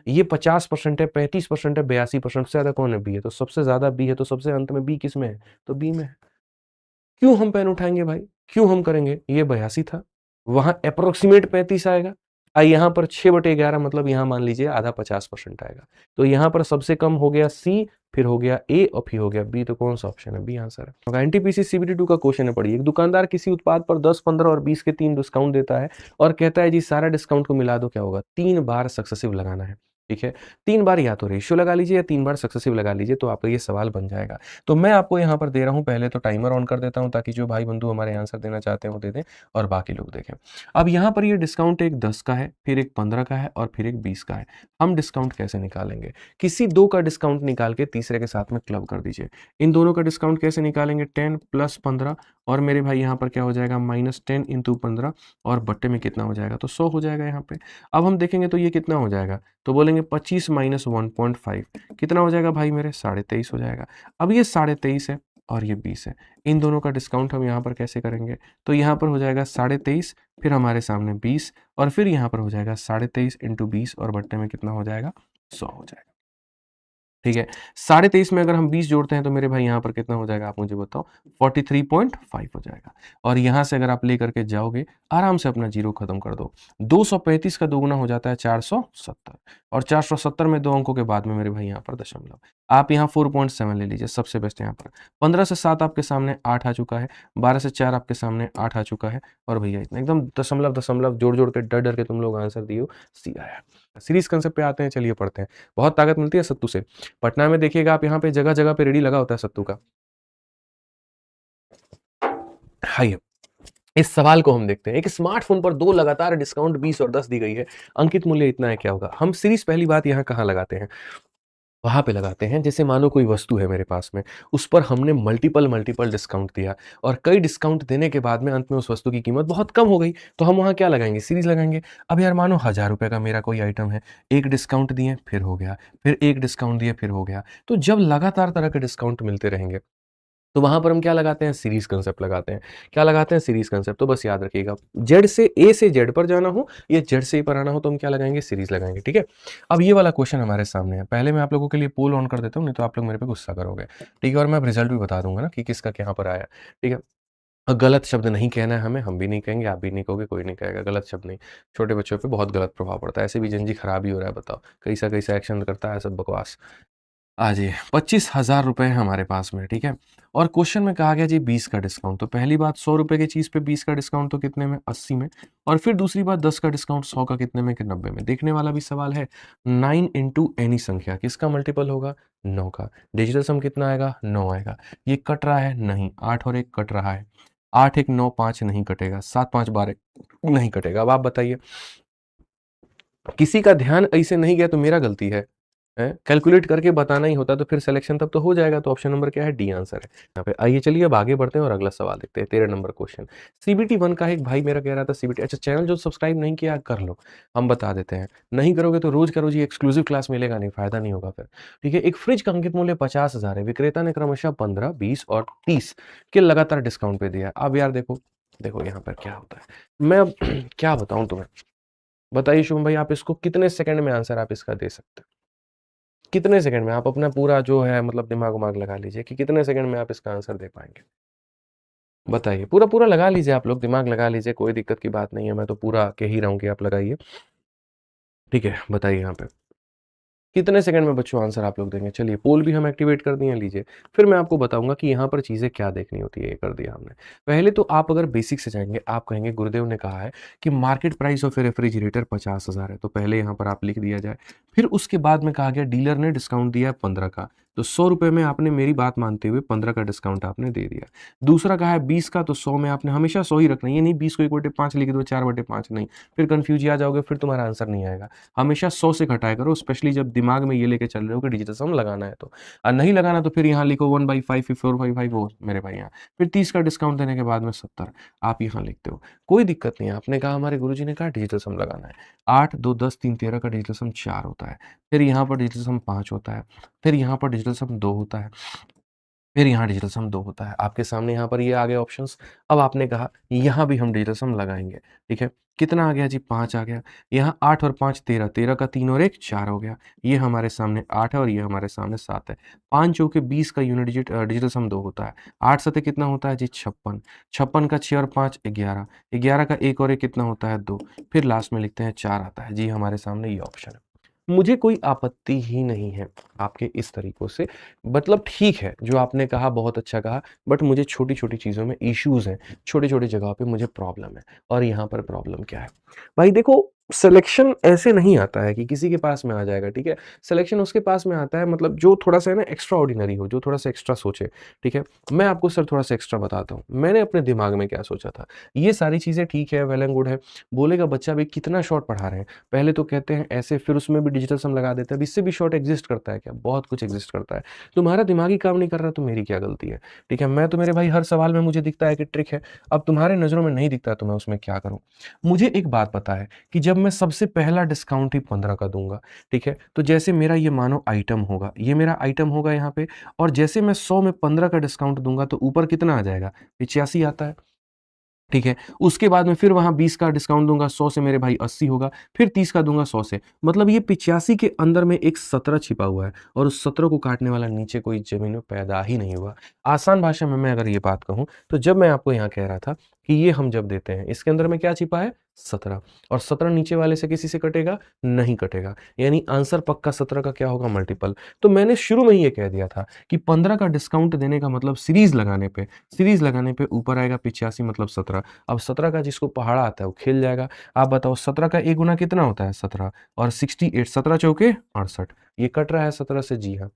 ये 50% है, 35% है, 82% से ज़्यादा कौन है? बी है। तो सबसे ज़्यादा बी है, तो सबसे अंत में बी किसमें है? तो बी में है। क्यों हम पेन उठाएंगे भाई? क्यों हम करेंगे? ये 82 था, वहां अप्रोक्सीमेट 35 आएगा, यहाँ पर 6/11 मतलब यहाँ मान लीजिए आधा 50% आएगा। तो यहाँ पर सबसे कम हो गया सी, फिर हो गया ए और फिर हो गया बी। तो कौन सा ऑप्शन है? बी आंसर है। एनटीपीसी सीबीटी 2 का क्वेश्चन है, पढ़िए। एक दुकानदार किसी उत्पाद पर 10, 15 और 20 के 3 डिस्काउंट देता है और कहता है जी सारा डिस्काउंट को मिला दो, क्या होगा? 3 बार सक्सेसिव लगाना है। ठीक है। 3 बार या तो रेशियो लगा लीजिए या 3 बार सक्सेसिव लगा लीजिए, तो आपका ये सवाल बन जाएगा। तो मैं आपको यहाँ पर दे रहा हूँ, पहले तो टाइमर ऑन कर देता हूँ ताकि जो भाई बंधु हमारे आंसर देना चाहते हैं वो दे दें और बाकी लोग देखें। अब यहाँ पर ये डिस्काउंट एक 10 का है, फिर एक 15 का है और फिर एक 20 का है। हम डिस्काउंट कैसे निकालेंगे? किसी 2 का डिस्काउंट निकाल के तीसरे के साथ में क्लब कर दीजिए। इन दोनों का डिस्काउंट कैसे निकालेंगे? 10 + 15 और मेरे भाई यहाँ पर क्या हो जाएगा? -10 × 15 और बट्टे में कितना हो जाएगा? तो 100 हो जाएगा यहाँ पे। अब हम देखेंगे तो ये कितना हो जाएगा? तो बोलेंगे 25 - 1.5 कितना हो जाएगा भाई मेरे? 23.5 हो जाएगा। अब ये 23.5 है और ये 20 है। इन दोनों का डिस्काउंट हम यहाँ पर कैसे करेंगे? तो यहाँ पर हो जाएगा 23.5, फिर हमारे सामने 20 और फिर यहाँ पर हो जाएगा 23.5 इंटू 20 और बट्टे में कितना हो जाएगा? 100 हो जाएगा। ठीक है, 23.5 में अगर हम 20 जोड़ते हैं तो मेरे भाई यहाँ पर कितना हो जाएगा आप मुझे बताओ? 43.5 हो जाएगा। और यहाँ से अगर आप लेकर के जाओगे, आराम से अपना जीरो खत्म कर दो। 235 का दोगुना हो जाता है 470 और 470 में 2 अंकों के बाद में मेरे भाई यहाँ पर दशमलव। आप यहाँ 4.7 ले लीजिए, सबसे बेस्ट यहाँ पर। 15 से 7 आपके सामने 8 आ चुका है, 12 से 4 आपके सामने 8 आ चुका है और भैया इतना एकदम दशमलव दशमलव जोड़-जोड़ के डर-डर के तुम लोग आंसर दिए हो, सी आया। सीरीज़ कांसेप्ट पे आते हैं, चलिए पढ़ते हैं। बहुत ताकत मिलती है सत्तू से। पटना में देखिएगा आप यहाँ पे जगह-जगह पे रेडी लगा होता है सत्तू का। आइए, इस सवाल को हम देखते हैं। एक स्मार्टफ़ोन पर 2 लगातार डिस्काउंट 20 और 10 दी गई है। अंकित मूल्य इतना है, क्या होगा? हम सीरीज़ पहली बात यहाँ कहाँ लगाते हैं? वहाँ पे लगाते हैं जैसे मानो कोई वस्तु है मेरे पास में, उस पर हमने मल्टीपल डिस्काउंट दिया और कई डिस्काउंट देने के बाद में अंत में उस वस्तु की कीमत बहुत कम हो गई, तो हम वहाँ क्या लगाएँगे? सीरीज़ लगाएँगे। अब यार मानो ₹1000 का मेरा कोई आइटम है, 1 डिस्काउंट दिए फिर हो गया, फिर 1 डिस्काउंट दिए फिर हो गया। तो जब लगातार तरह के डिस्काउंट मिलते रहेंगे, तो वहाँ पर हम क्या लगाते हैं? सीरीज़ कांसेप्ट लगाते हैं। क्या लगाते हैं? Series concept. तो बस याद रखिएगा, जेड से ए से जेड पर जाना हो या जेड से ए पर आना हो तो हम क्या लगाएँगे? सीरीज़ लगाएँगे, ठीक है? अब ये वाला क्वेश्चन हमारे सामने है। पहले मैं आप लोगों के लिए पोल ऑन कर देता हूँ, नहीं तो आप लोग मेरे पे गुस्सा करोगे, ठीक है? और मैं अब रिज़ल्ट भी बता दूँगा ना कि किसका कहाँ पर आया, ठीक है? गलत शब्द नहीं कहना है हमें, हम भी नहीं कहेंगे, आप भी नहीं कहोगे, कोई नहीं कहेगा, गलत शब्द नहीं। छोटे बच्चों पे बहुत गलत प्रभाव पड़ता है, ऐसे भी जनजी खराब ही हो रहा है बताओ, कैसा-कैसा एक्शन करता है, सब बकवास। आ जाइए, 25,000 रुपए है हमारे पास में, ठीक है? और क्वेश्चन में कहा गया जी 20 का डिस्काउंट, तो पहली बात 100 रुपए की चीज़ पे 20 का डिस्काउंट तो कितने में? 80 में और फिर दूसरी बात 10 का डिस्काउंट 100 का कितने में? कि 90 में। देखने वाला भी सवाल है, 9 इंटू एनी संख्या, किसका मल्टीपल होगा? 9 का। डिजिटल सम कितना आएगा? 9 आएगा। ये कट रहा है? नहीं। 8 और 1 कट रहा है। 8 1 9 5 नहीं कटेगा, 7 5 12 नहीं कटेगा। अब आप बताइए, किसी का ध्यान ऐसे नहीं गया तो मेरा गलती है? हैं? कैलकुलेट करके बताना ही होता तो फिर सिलेक्शन तब तो हो जाएगा, तो ऑप्शन नंबर क्या है? डी आंसर है यहाँ पे। आइए चलिए अब आगे बढ़ते हैं और अगला सवाल देखते हैं, 13 नंबर क्वेश्चन। सीबीटी 1 का एक भाई मेरा कह रहा था सीबीटी, अच्छा चैनल जो सब्सक्राइब नहीं किया कर लो, हम बता देते हैं। नहीं करोगे तो रोज का रोज ये एक्सक्लूसिव क्लास मिलेगा नहीं, फायदा नहीं होगा फिर, ठीक है? एक फ्रिज का अंकित मूल्य 50,000 है, विक्रेता ने क्रमशः 15, 20 और 30 के लगातार डिस्काउंट पे दिया। अब यार देखो, देखो यहाँ पर क्या होता है, मैं अब क्या बताऊँ तुम्हें? बताइए शुभम भाई, आप इसको कितने सेकंड में आंसर आप इसका दे सकते हो? कितने सेकंड में? आप अपना पूरा जो है मतलब दिमाग-वमाग लगा लीजिए कि कितने सेकंड में आप इसका आंसर दे पाएँगे? बताइए, पूरा-पूरा लगा लीजिए आप लोग, दिमाग लगा लीजिए, कोई दिक्कत की बात नहीं है, मैं तो पूरा कह ही रहा हूँ कि आप लगाइए। ठीक है, बताइए यहाँ पे। कितने सेकंड में बच्चों आंसर आप लोग देंगे? चलिए पोल भी हम एक्टिवेट कर दिए, लीजिए। फिर मैं आपको बताऊँगा कि यहाँ पर चीज़ें क्या देखनी होती है, ये कर दिया हमने। पहले तो आप अगर बेसिक से जाएँगे, आप कहेंगे गुरुदेव ने कहा है कि market price of A refrigerator 50,000 है, तो पहले यहाँ पर आप लिख दिया जाए। फिर उसके बाद में कहा गया डीलर ने डिस्काउंट दिया 15 का, तो ₹100 में आपने मेरी बात मानते हुए 15 का डिस्काउंट आपने दे दिया। दूसरा कहा है 20 का, तो 100 में आपने हमेशा 100 ही रखना है, ये नहीं 20 को 1/5 लिख दो, 4/5 नहीं, फिर कन्फ्यूज़ आ जाओगे, फिर तुम्हारा आंसर नहीं आएगा। हमेशा 100 से घटाया करो, स्पेशली जब दिमाग में ये लेके चल रहे हो कि डिजिटल सम लगाना है तो। और नहीं लगाना तो फिर यहाँ लिखो 1/5 फिर 4/5 वो मेरे भाई यहाँ। फिर 30 का डिस्काउंट देने के बाद में 70 आप यहाँ लिखते हो। कोई दिक्कत नहीं है, आपने कहा हमारे गुरुजी ने कहा डिजिटल सम लगाना है। 8, 2, 10, 3, 13 का डिजिटल सम 4 होता है। फिर यहाँ पर डिजिटल सम 5 होता है। फिर यहाँ पर डिजिटल सम 2 होता है। फिर यहाँ डिजिटल सम 2 होता है। आपके सामने यहाँ पर ये आ गए ऑप्शंस। अब आपने कहा यहाँ भी हम डिजिटल सम लगाएँगे, ठीक है? कितना आ गया जी? 5 आ गया। यहाँ 8 और 5 13, 13 का 3 और 1 4 हो गया। ये हमारे सामने 8 है और ये हमारे सामने 7 है। 5 चौके 20 का यूनिट डिजिटल सम 2 होता है। 8 सते कितना होता है जी? 56। 56 का 6 और 5 11। 11 का 1 और 1 कितना होता है? 2। फिर लास्ट में लिखते हैं 4 आता है। जी हमारे सामने ये ऑप्शन है। मुझे कोई आपत्ति ही नहीं है आपके इस तरीकों से, मतलब ठीक है, जो आपने कहा बहुत अच्छा कहा, बट मुझे छोटी-छोटी चीज़ों में इश्यूज़ हैं, छोटी-छोटी जगहों पे मुझे प्रॉब्लम है। और यहाँ पर प्रॉब्लम क्या है? भाई देखो, सिलेक्शन ऐसे नहीं आता है कि किसी के पास में आ जाएगा, ठीक है? सिलेक्शन उसके पास में आता है मतलब जो थोड़ा-सा है ना एक्स्ट्रा ऑर्डिनरी हो, जो थोड़ा-सा एक्स्ट्रा सोचे, ठीक है? मैं आपको सर थोड़ा-सा एक्स्ट्रा बताता हूँ। मैंने अपने दिमाग में क्या सोचा था, ये सारी चीज़ें ठीक है, वेल एंड गुड है, बोलेगा बच्चा भई कितना शॉर्ट पढ़ा रहे हैं? पहले तो कहते हैं ऐसे, फिर उसमें भी डिजिटल सम लगा देते हैं। अब इससे भी शॉर्ट एग्ज़िस्ट करता है क्या? बहुत कुछ एग्ज़िस्ट करता है। तुम्हारा दिमाग ही काम नहीं कर रहा तो मेरी क्या गलती है? ठीक है? मैं तो मेरे भाई हर सवाल में मुझे दिखता है कि ट्रिक है। अब तुम्हारे नज़रों में नहीं दिखता तो मैं उसमें क्या करूँ? मुझे एक बात पता है कि जब मैं सबसे पहला डिस्काउंट ही 15 का दूँगा, ठीक है? तो जैसे मेरा ये मानो आइटम होगा, ये मेरा आइटम होगा यहाँ पे, और जैसे मैं 100 में 15 का डिस्काउंट दूँगा तो ऊपर कितना आ जाएगा? 85 आता है। ठीक है? उसके बाद में फिर वहाँ 20 का डिस्काउंट दूँगा, 100 से मेरे भाई 80 होगा, फिर 30 का दूँगा 100 से। मतलब ये 85 के अंदर में एक 17 छिपा हुआ है, और उस 17 को काटने वाला नीचे कोई ज़मीन में पैदा ही नहीं हुआ। आसान भाषा में मैं अगर ये बात कहूँ, तो जब मैं आपको यहाँ कह रहा था कि ये हम जब देते हैं, इसके अंदर में क्या छिपा है? 17, और 17 नीचे वाले से किसी से कटेगा? नहीं कटेगा। यानी आंसर पक्का 17 का क्या होगा? मल्टीपल। तो मैंने शुरू में ही ये कह दिया था कि 15 का डिस्काउंट देने का मतलब सीरीज़ लगाने पे ऊपर आएगा 85 मतलब 17। अब 17 का जिसको पहाड़ा आता है वो खेल जाएगा। आप बताओ 17 का 1 गुना कितना होता है? 17, और 68, 17 चौके 68। ये कट रहा है 17 से, जी हाँ।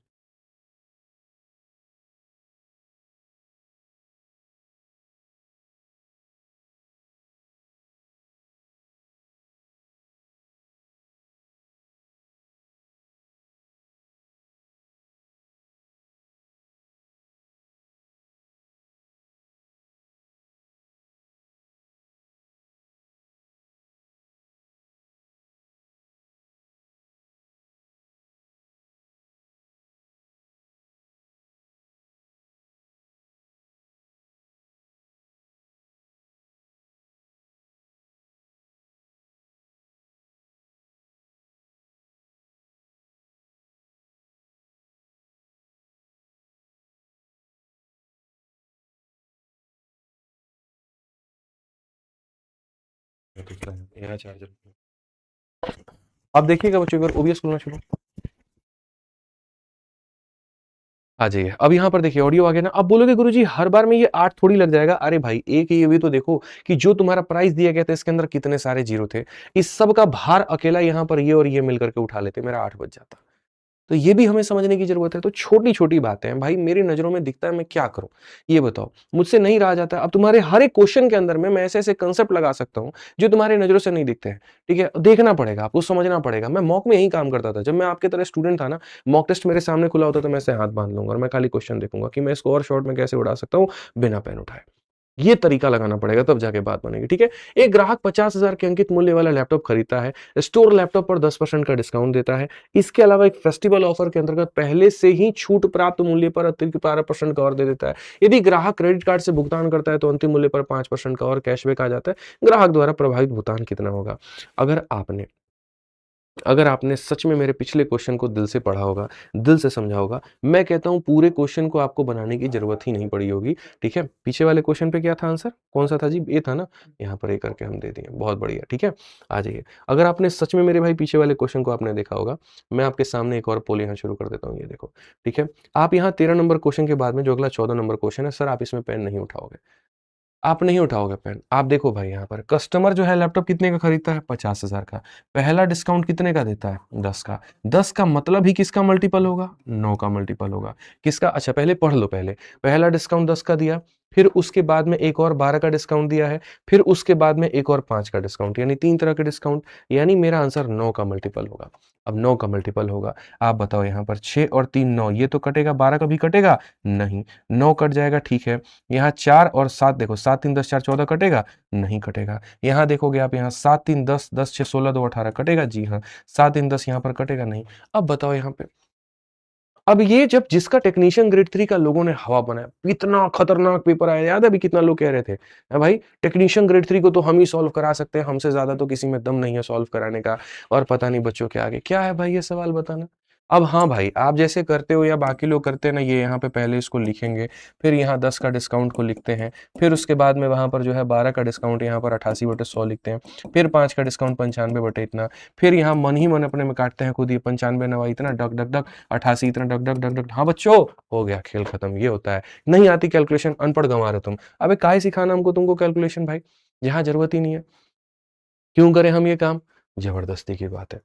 मेरा चार्जर। अब देखिएगा बच्चों, एक बार ओबीएस खोलना शुरू। आ जाइए। अब यहाँ पर देखिए ऑडियो आ गया ना। अब बोलोगे गुरुजी हर बार में ये 8 थोड़ी लग जाएगा। अरे भाई एक ये भी तो देखो कि जो तुम्हारा प्राइस दिया गया था इसके अंदर कितने सारे जीरो थे। इस सब का भार अकेला यहाँ पर ये और ये मिलकर के उठा लेते, मेरा 8 बच जाता। तो ये भी हमें समझने की ज़रूरत है। तो छोटी-छोटी बातें हैं भाई, मेरी नज़रों में दिखता है, मैं क्या करूँ? ये बताओ। मुझसे नहीं रहा जाता। अब तुम्हारे हर एक क्वेश्चन के अंदर में मैं ऐसे-ऐसे कांसेप्ट लगा सकता हूँ, जो तुम्हारी नज़रों से नहीं दिखते हैं। ठीक है? देखना पड़ेगा, आपको समझना पड़ेगा। मैं मॉक में यही काम करता था। जब मैं आपकी तरह स्टूडेंट था ना, मॉक टेस्ट मेरे सामने खुला होता तो मैं ऐसे हाथ बाँध लूँगा और मैं खाली क्वेश्चन देखूँगा कि मैं इसको और शॉर्ट में कैसे उड़ा सकता हूँ, बिना पेन उठाए। ये तरीका लगाना पड़ेगा, तब जाके बात बनेगी, ठीक है? एक ग्राहक 50,000 के अंकित मूल्य वाला लैपटॉप खरीदता है, स्टोर लैपटॉप पर 10% का डिस्काउंट देता है। इसके अलावा एक फेस्टिवल ऑफर के अंतर्गत पहले से ही छूट प्राप्त मूल्य पर अतिरिक्त 12% का और दे देता है। यदि ग्राहक क्रेडिट कार्ड से भुगतान करता है तो अंतिम मूल्य पर 5% का और कैशबैक आ जाता है। ग्राहक द्वारा प्रभावित भुगतान कितना होगा? अगर आपने अगर आपने सच में मेरे पिछले क्वेश्चन को दिल से पढ़ा होगा, दिल से समझा होगा, मैं कहता हूँ पूरे क्वेश्चन को आपको बनाने की ज़रूरत ही नहीं पड़ी होगी, ठीक है? पीछे वाले क्वेश्चन पे क्या था आंसर? कौन-सा था जी? ये था ना? यहाँ पर ये करके हम दे दिए, बहुत बढ़िया, ठीक है? आ जाइए। अगर आपने सच में मेरे भाई पीछे वाले क्वेश्चन को आपने देखा होगा, मैं आपके सामने एक और पोल यहाँ शुरू कर देता हूँ, ये देखो, ठीक है? आप यहाँ 13 नंबर क्वेश्चन के बाद में जो अगला 14 नंबर क्वेश्चन है, सर आप इसमें पेन नहीं उठाओगे। आप नहीं उठाओगे पेन। आप देखो भाई यहाँ पर कस्टमर जो है लैपटॉप कितने का खरीदता है? 50,000 का। पहला डिस्काउंट कितने का देता है? 10 का। 10 का मतलब ही किसका मल्टीपल होगा? 9 का मल्टीपल होगा। किसका? अच्छा पहले पढ़ लो पहले। पहला डिस्काउंट 10 का दिया, फिर उसके बाद में एक और 12 का डिस्काउंट दिया है, फिर उसके बाद में एक और 5 का डिस्काउंट, यानी 3 तरह के डिस्काउंट, यानी मेरा आंसर 9 का मल्टीपल होगा। अब 9 का मल्टीपल होगा। आप बताओ यहाँ पर 6 और 3 9, ये तो कटेगा, 12 कभी कटेगा? नहीं। 9 कट जाएगा, ठीक है। यहाँ 4 और 7 देखो, 7 3 10 4 14 कटेगा? नहीं कटेगा। यहाँ देखोगे आप, यहाँ 7 3 10 10 6 16 2 18 कटेगा? जी हाँ। 7 3 10 यहाँ पर कटेगा? नहीं। अब बताओ यहाँ पे, अब ये जब जिसका टेक्नीशियन ग्रेड 3 का लोगों ने हवा बनाया, इतना खतरनाक पेपर आया, याद है अभी कितना लोग कह रहे थे, भाई टेक्नीशियन ग्रेड 3 को तो हम ही सॉल्व करा सकते हैं, हमसे ज़्यादा तो किसी में दम नहीं है सॉल्व कराने का, और पता नहीं बच्चों के आगे। क्या है भाई ये सवाल बताना? अब हाँ भाई, आप जैसे करते हो या बाकी लोग करते हैं ना, ये यहाँ पे पहले इसको लिखेंगे, फिर यहाँ 10 का डिस्काउंट को लिखते हैं, फिर उसके बाद में वहाँ पर जो है 12 का डिस्काउंट यहाँ पर 88/100 लिखते हैं, फिर 5 का डिस्काउंट 95 बटे इतना, फिर यहाँ मन ही मन अपने में काटते हैं खुद, ये 95 नवा इतना, डक डक डक 88 इतना, डक डक डक डक। हाँ बच्चों, हो गया खेल खत्म। ये होता है, नहीं आती कैलकुलेशन, अनपढ़ गंवा रहे तुम। अबे काहे सिखाना हमको तुमको कैलकुलेशन भाई, जहाँ जरूरत ही नहीं है। क्यों करें हम ये काम? जबरदस्ती की बात है।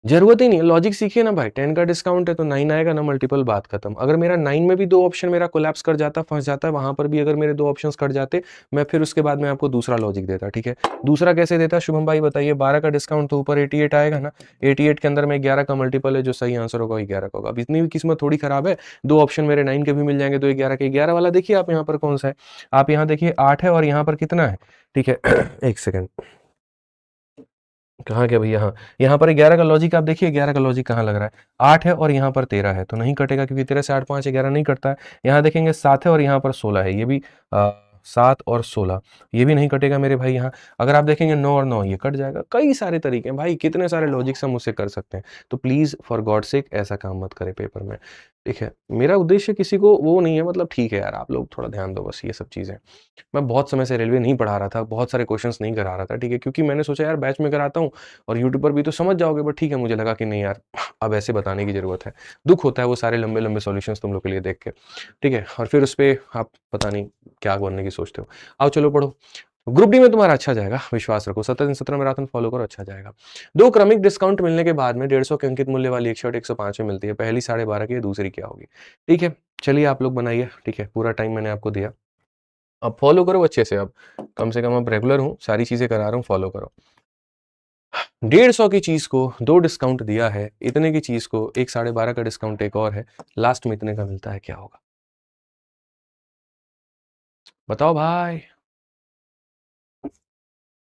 ज़रूरत ही नहीं है, लॉजिक सीखिए ना भाई, 10 का डिस्काउंट है तो 9 आएगा ना, मल्टीपल, बात खत्म। अगर मेरा 9 में भी 2 ऑप्शन मेरा कोलैप्स कर जाता, फँस जाता, वहाँ पर भी अगर मेरे 2 ऑप्शंस कट जाते, मैं फिर उसके बाद में आपको दूसरा लॉजिक देता, ठीक है? दूसरा कैसे देता शुभम भाई बताइए? 12 का डिस्काउंट तो ऊपर 88 आएगा ना, 88 के अंदर में 11 का मल्टीपल है, जो सही आंसर होगा 11 का होगा। अब इतनी भी किस्मत थोड़ी खराब है, 2 ऑप्शन मेरे 9 के भी मिल जाएँगे, तो 11 के 11 वाला देखिए आप यहाँ पर कौन-सा है? आप यहाँ देखिए 8 है और यहाँ पर कितना है? ठीक है, 1 सेकंड। कहाँ गया भैया? हाँ, यहाँ पर 11 का लॉजिक आप देखिए, 11 का लॉजिक कहाँ लग रहा है? 8 है और यहाँ पर 13 है, तो नहीं कटेगा क्योंकि 13 से 8 5 11 नहीं कटता है। यहाँ देखेंगे 7 है और यहाँ पर 16 है, ये भी 7 और 16 ये भी नहीं कटेगा मेरे भाई यहाँ। अगर आप देखेंगे 9 और 9 ये कट जाएगा। कई सारे तरीके हैं भाई, कितने सारे लॉजिक्स हम उससे कर सकते हैं। तो प्लीज़ फॉर गॉड सेक ऐसा काम मत करें पेपर में, ठीक है? मेरा उद्देश्य किसी को वो नहीं है, मतलब ठीक है यार, आप लोग थोड़ा ध्यान दो बस, ये सब चीज़ें। मैं बहुत समय से रेलवे नहीं पढ़ा रहा था, बहुत सारे क्वेश्चंस नहीं करा रहा था, ठीक है? क्योंकि मैंने सोचा यार बैच में कराता हूँ और यूट्यूब पर भी तो समझ जाओगे, बट ठीक है, मुझे लगा कि नहीं यार, अब ऐसे बताने की ज़रूरत है। दुःख होता है वो सारे लंबे-लंबे सॉल्यूशंस तुम लोग के लिए देख के, ठीक है? और फिर उसपे आप पता नहीं क्या बनने की सोचते हो। आओ चलो पढ़ो। ग्रुप डी में तुम्हारा अच्छा जाएगा, विश्वास रखो। 17 दिन 17 मैराथन फॉलो करो, अच्छा जाएगा। 2 क्रमिक डिस्काउंट मिलने के बाद में 150 के अंकित मूल्य वाली एक शर्ट 105 में मिलती है। पहली 12.5 की है, दूसरी क्या होगी? ठीक है, चलिए आप लोग बनाइए, ठीक है? पूरा टाइम मैंने आपको दिया। अब फॉलो करो अच्छे से अब। कम से कम अब रेगुलर हूँ, सारी चीज़ें करा रहा हूँ, फॉलो करो। 150 की चीज़ को 2 डिस्काउंट दिया है, इतने की चीज़ को एक 12.5 का डिस्काउंट एक और है, लास्ट में इतने का मिलता है, क्या होगा? बताओ भाई।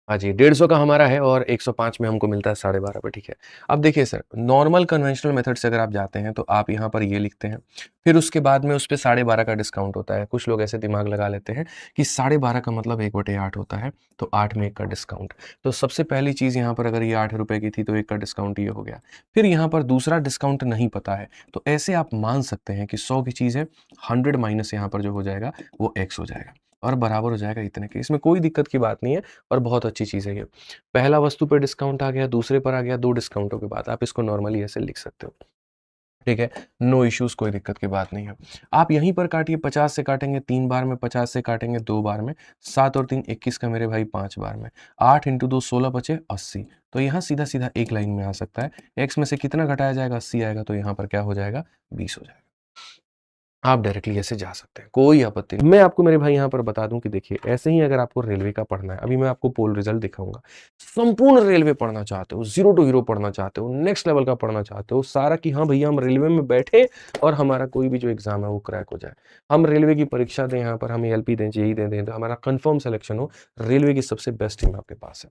हाँ जी, 150 का हमारा है और 105 में हमको मिलता है 12.5 पे, ठीक है। अब देखिए सर, नॉर्मल कन्वेंशनल मेथड से अगर आप जाते हैं तो आप यहाँ पर ये लिखते हैं, फिर उसके बाद में उस पे 12.5 का डिस्काउंट होता है। कुछ लोग ऐसे दिमाग लगा लेते हैं कि 12.5 का मतलब 1/8 होता है, तो 8 में 1 का डिस्काउंट। तो सबसे पहली चीज़ यहाँ पर अगर ये 8 रुपए की थी तो 1 का डिस्काउंट ये हो गया। फिर यहाँ पर दूसरा डिस्काउंट नहीं पता है, तो ऐसे आप मान सकते हैं कि 100 की चीज़ है, 100 माइनस यहाँ पर जो हो जाएगा वो x हो जाएगा और बराबर हो जाएगा इतने के। इसमें कोई दिक्कत की बात नहीं है और बहुत अच्छी चीज़ है ये। पहला वस्तु पे डिस्काउंट आ गया, दूसरे पर आ गया, 2 डिस्काउंटों के बाद आप इसको नॉर्मली ऐसे लिख सकते हो। ठीक है? नो इश्यूज़, कोई दिक्कत की बात नहीं है। आप यहीं पर काटिए, 50 से काटेंगे 3 बार में, 50 से काटेंगे 2 बार में, 7 और 3 21 का मेरे भाई 5 बार में, 8 इंटू 2 16 बचे 80। तो यहाँ सीधा-सीधा एक लाइन में आ सकता है। x में से कितना घटाया जाएगा? 80 आएगा, तो यहाँ पर क्या हो जाएगा? 20 हो जाएगा। आप डायरेक्टली ऐसे जा सकते हैं, कोई आपत्ति नहीं। मैं आपको मेरे भाई यहाँ पर बता दूं कि देखिए, ऐसे ही अगर आपको रेलवे का पढ़ना है, अभी मैं आपको पोल रिजल्ट दिखाऊंगा। संपूर्ण रेलवे पढ़ना चाहते हो, जीरो टू हीरो पढ़ना चाहते हो, नेक्स्ट लेवल का पढ़ना चाहते हो, सारा कि हाँ भैया हम रेलवे में बैठे और हमारा कोई भी जो एग्जाम है वो क्रैक हो जाए, हम रेलवे की परीक्षा दें, यहाँ पर हम एलपी दें, जेई दें, तो हमारा कंफर्म सिलेक्शन हो, रेलवे की सबसे बेस्ट टीम आपके पास है।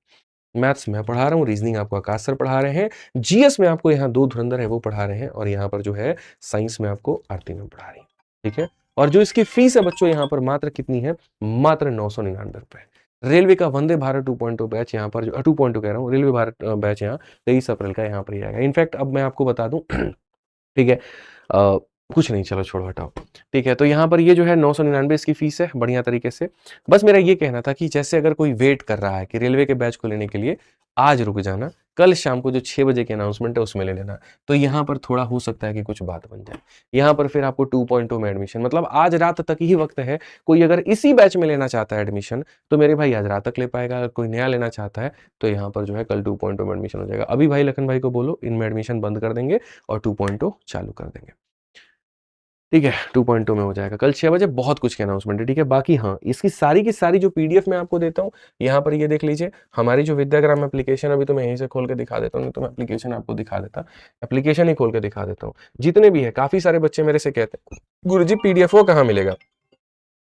मैथ्स मैं पढ़ा रहा हूँ, रीजनिंग आपको आकाश सर पढ़ा रहे हैं, जीएस में आपको यहाँ 2 धुरंधर है वो पढ़ा रहे हैं और यहाँ पर जो है साइंस में आपको आरती में पढ़ा रही है, ठीक है। और जो इसकी फीस है बच्चों यहाँ पर मात्र कितनी है? मात्र 999 रुपए। रेलवे का वंदे भारत 2.0 बैच यहाँ पर जो 2.0 कह रहा हूँ, रेलवे भारत बैच यहाँ 23 अप्रैल का यहाँ पर ही आएगा। इनफैक्ट अब मैं आपको बता दूं ठीक है, कुछ नहीं, चलो छोड़ो हटाओ, ठीक है। तो यहाँ पर ये जो है 999 इसकी फीस है, बढ़िया तरीके से। बस मेरा ये कहना था कि जैसे अगर कोई वेट कर रहा है कि रेलवे के बैच को लेने के लिए, आज रुक जाना, कल शाम को जो 6 बजे की अनाउंसमेंट है उसमें ले लेना। तो यहाँ पर थोड़ा हो सकता है कि कुछ बात बन जाए। यहाँ पर फिर आपको 2.0 में एडमिशन, मतलब आज रात तक ही वक्त है। कोई अगर इसी बैच में लेना चाहता है एडमिशन, तो मेरे भाई आज रात तक ले पाएगा। अगर कोई नया लेना चाहता है तो यहाँ पर जो है कल 2.0 में एडमिशन हो जाएगा। अभी भाई लखन भाई को बोलो इनमें एडमिशन बंद कर देंगे और 2.0 चालू कर देंगे, ठीक है। 2.2 में हो जाएगा कल 6 बजे। बहुत कुछ की अनाउंसमेंट है, ठीक है। बाकी हाँ, इसकी सारी की सारी जो पीडीएफ मैं आपको देता हूँ, यहाँ पर ये देख लीजिए। हमारी जो विद्याग्राम एप्लीकेशन, अभी तो मैं यहीं से खोल के दिखा देता हूँ, नहीं तो मैं एप्लीकेशन आपको दिखा देता, एप्लीकेशन ही खोल के दिखा देता हूँ। जितने भी है, काफी सारे बच्चे मेरे से कहते हैं गुरुजी पीडीएफ वो कहाँ मिलेगा,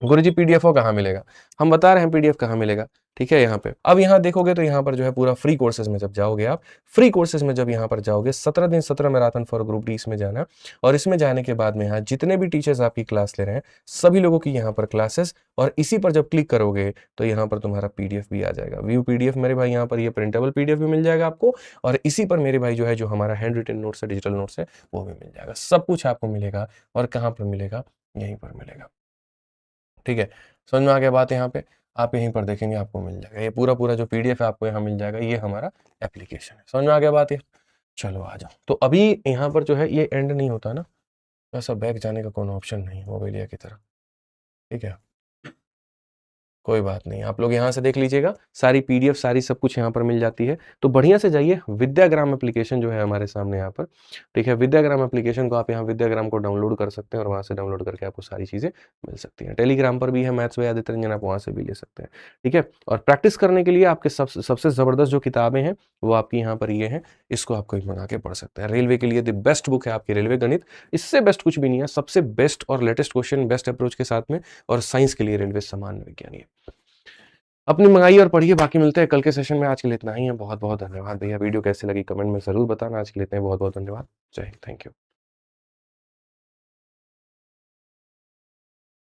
गुरुजी पीडीएफ वो कहाँ मिलेगा? हम बता रहे हैं पीडीएफ कहाँ मिलेगा, ठीक है। यहाँ पे अब यहाँ देखोगे तो यहाँ पर जो है पूरा फ्री कोर्सेज में जब जाओगे आप, फ्री कोर्सेज में जब यहाँ पर जाओगे, 17 दिन 17 मैराथन फॉर ग्रुप डी इसमें जाना। और इसमें जाने के बाद में यहाँ जितने भी टीचर्स आपकी क्लास ले रहे हैं, सभी लोगों की यहाँ पर क्लासेस, और इसी पर जब क्लिक करोगे तो यहाँ पर तुम्हारा पीडीएफ भी आ जाएगा। व्यू पीडीएफ मेरे भाई, यहाँ पर ये प्रिंटेबल पीडीएफ भी मिल जाएगा आपको, और इसी पर मेरे भाई जो है जो हमारा हैंड रिटन नोट्स है, डिजिटल नोट्स है, वो भी मिल जाएगा। सब कुछ आपको मिलेगा। और कहाँ पर मिलेगा? यहीं पर मिलेगा, ठीक है। समझ में आ गया बात? यहाँ पे आप यहीं पर देखेंगे आपको मिल जाएगा ये पूरा पूरा जो पीडीएफ है, आपको यहाँ मिल जाएगा। ये हमारा एप्लीकेशन है। समझ में आ गया बात? ये चलो आ जाओ। तो अभी यहाँ पर जो है ये एंड नहीं होता ना, ऐसा बैक जाने का कोनो ऑप्शन नहीं है मोबाइलिया की तरह, ठीक है। कोई बात नहीं, आप लोग यहाँ से देख लीजिएगा, सारी पीडीएफ सारी सब कुछ यहाँ पर मिल जाती है। तो बढ़िया से जाइए, विद्याग्राम एप्लीकेशन जो है हमारे सामने यहाँ पर, ठीक है। विद्याग्राम एप्लीकेशन को आप यहाँ विद्याग्राम को डाउनलोड कर सकते हैं और वहाँ से डाउनलोड करके आपको सारी चीज़ें मिल सकती हैं। टेलीग्राम पर भी है मैथ्स बाय आदित्य रंजन, आप वहाँ से भी ले सकते हैं, ठीक है। और प्रैक्टिस करने के लिए आपके सबसे ज़बरदस्त जो किताबें हैं वो आपकी यहाँ पर ये हैं, इसको आपको मंगा के पढ़ सकते हैं। रेलवे के लिए द बेस्ट बुक है आपकी रेलवे गणित, इससे बेस्ट कुछ भी नहीं है। सबसे बेस्ट और लेटेस्ट क्वेश्चन बेस्ट अप्रोच के साथ में, और साइंस के लिए रेलवे सामान्य विज्ञान है। अपनी मंगाइए और पढ़िए, बाकी मिलते हैं कल के सेशन में। आज के लिए इतना ही है। बहुत-बहुत धन्यवाद भैया। वीडियो कैसी लगी कमेंट में ज़रूर बताना। आज के लिए इतना ही, बहुत-बहुत धन्यवाद। जय हिंद। Thank you.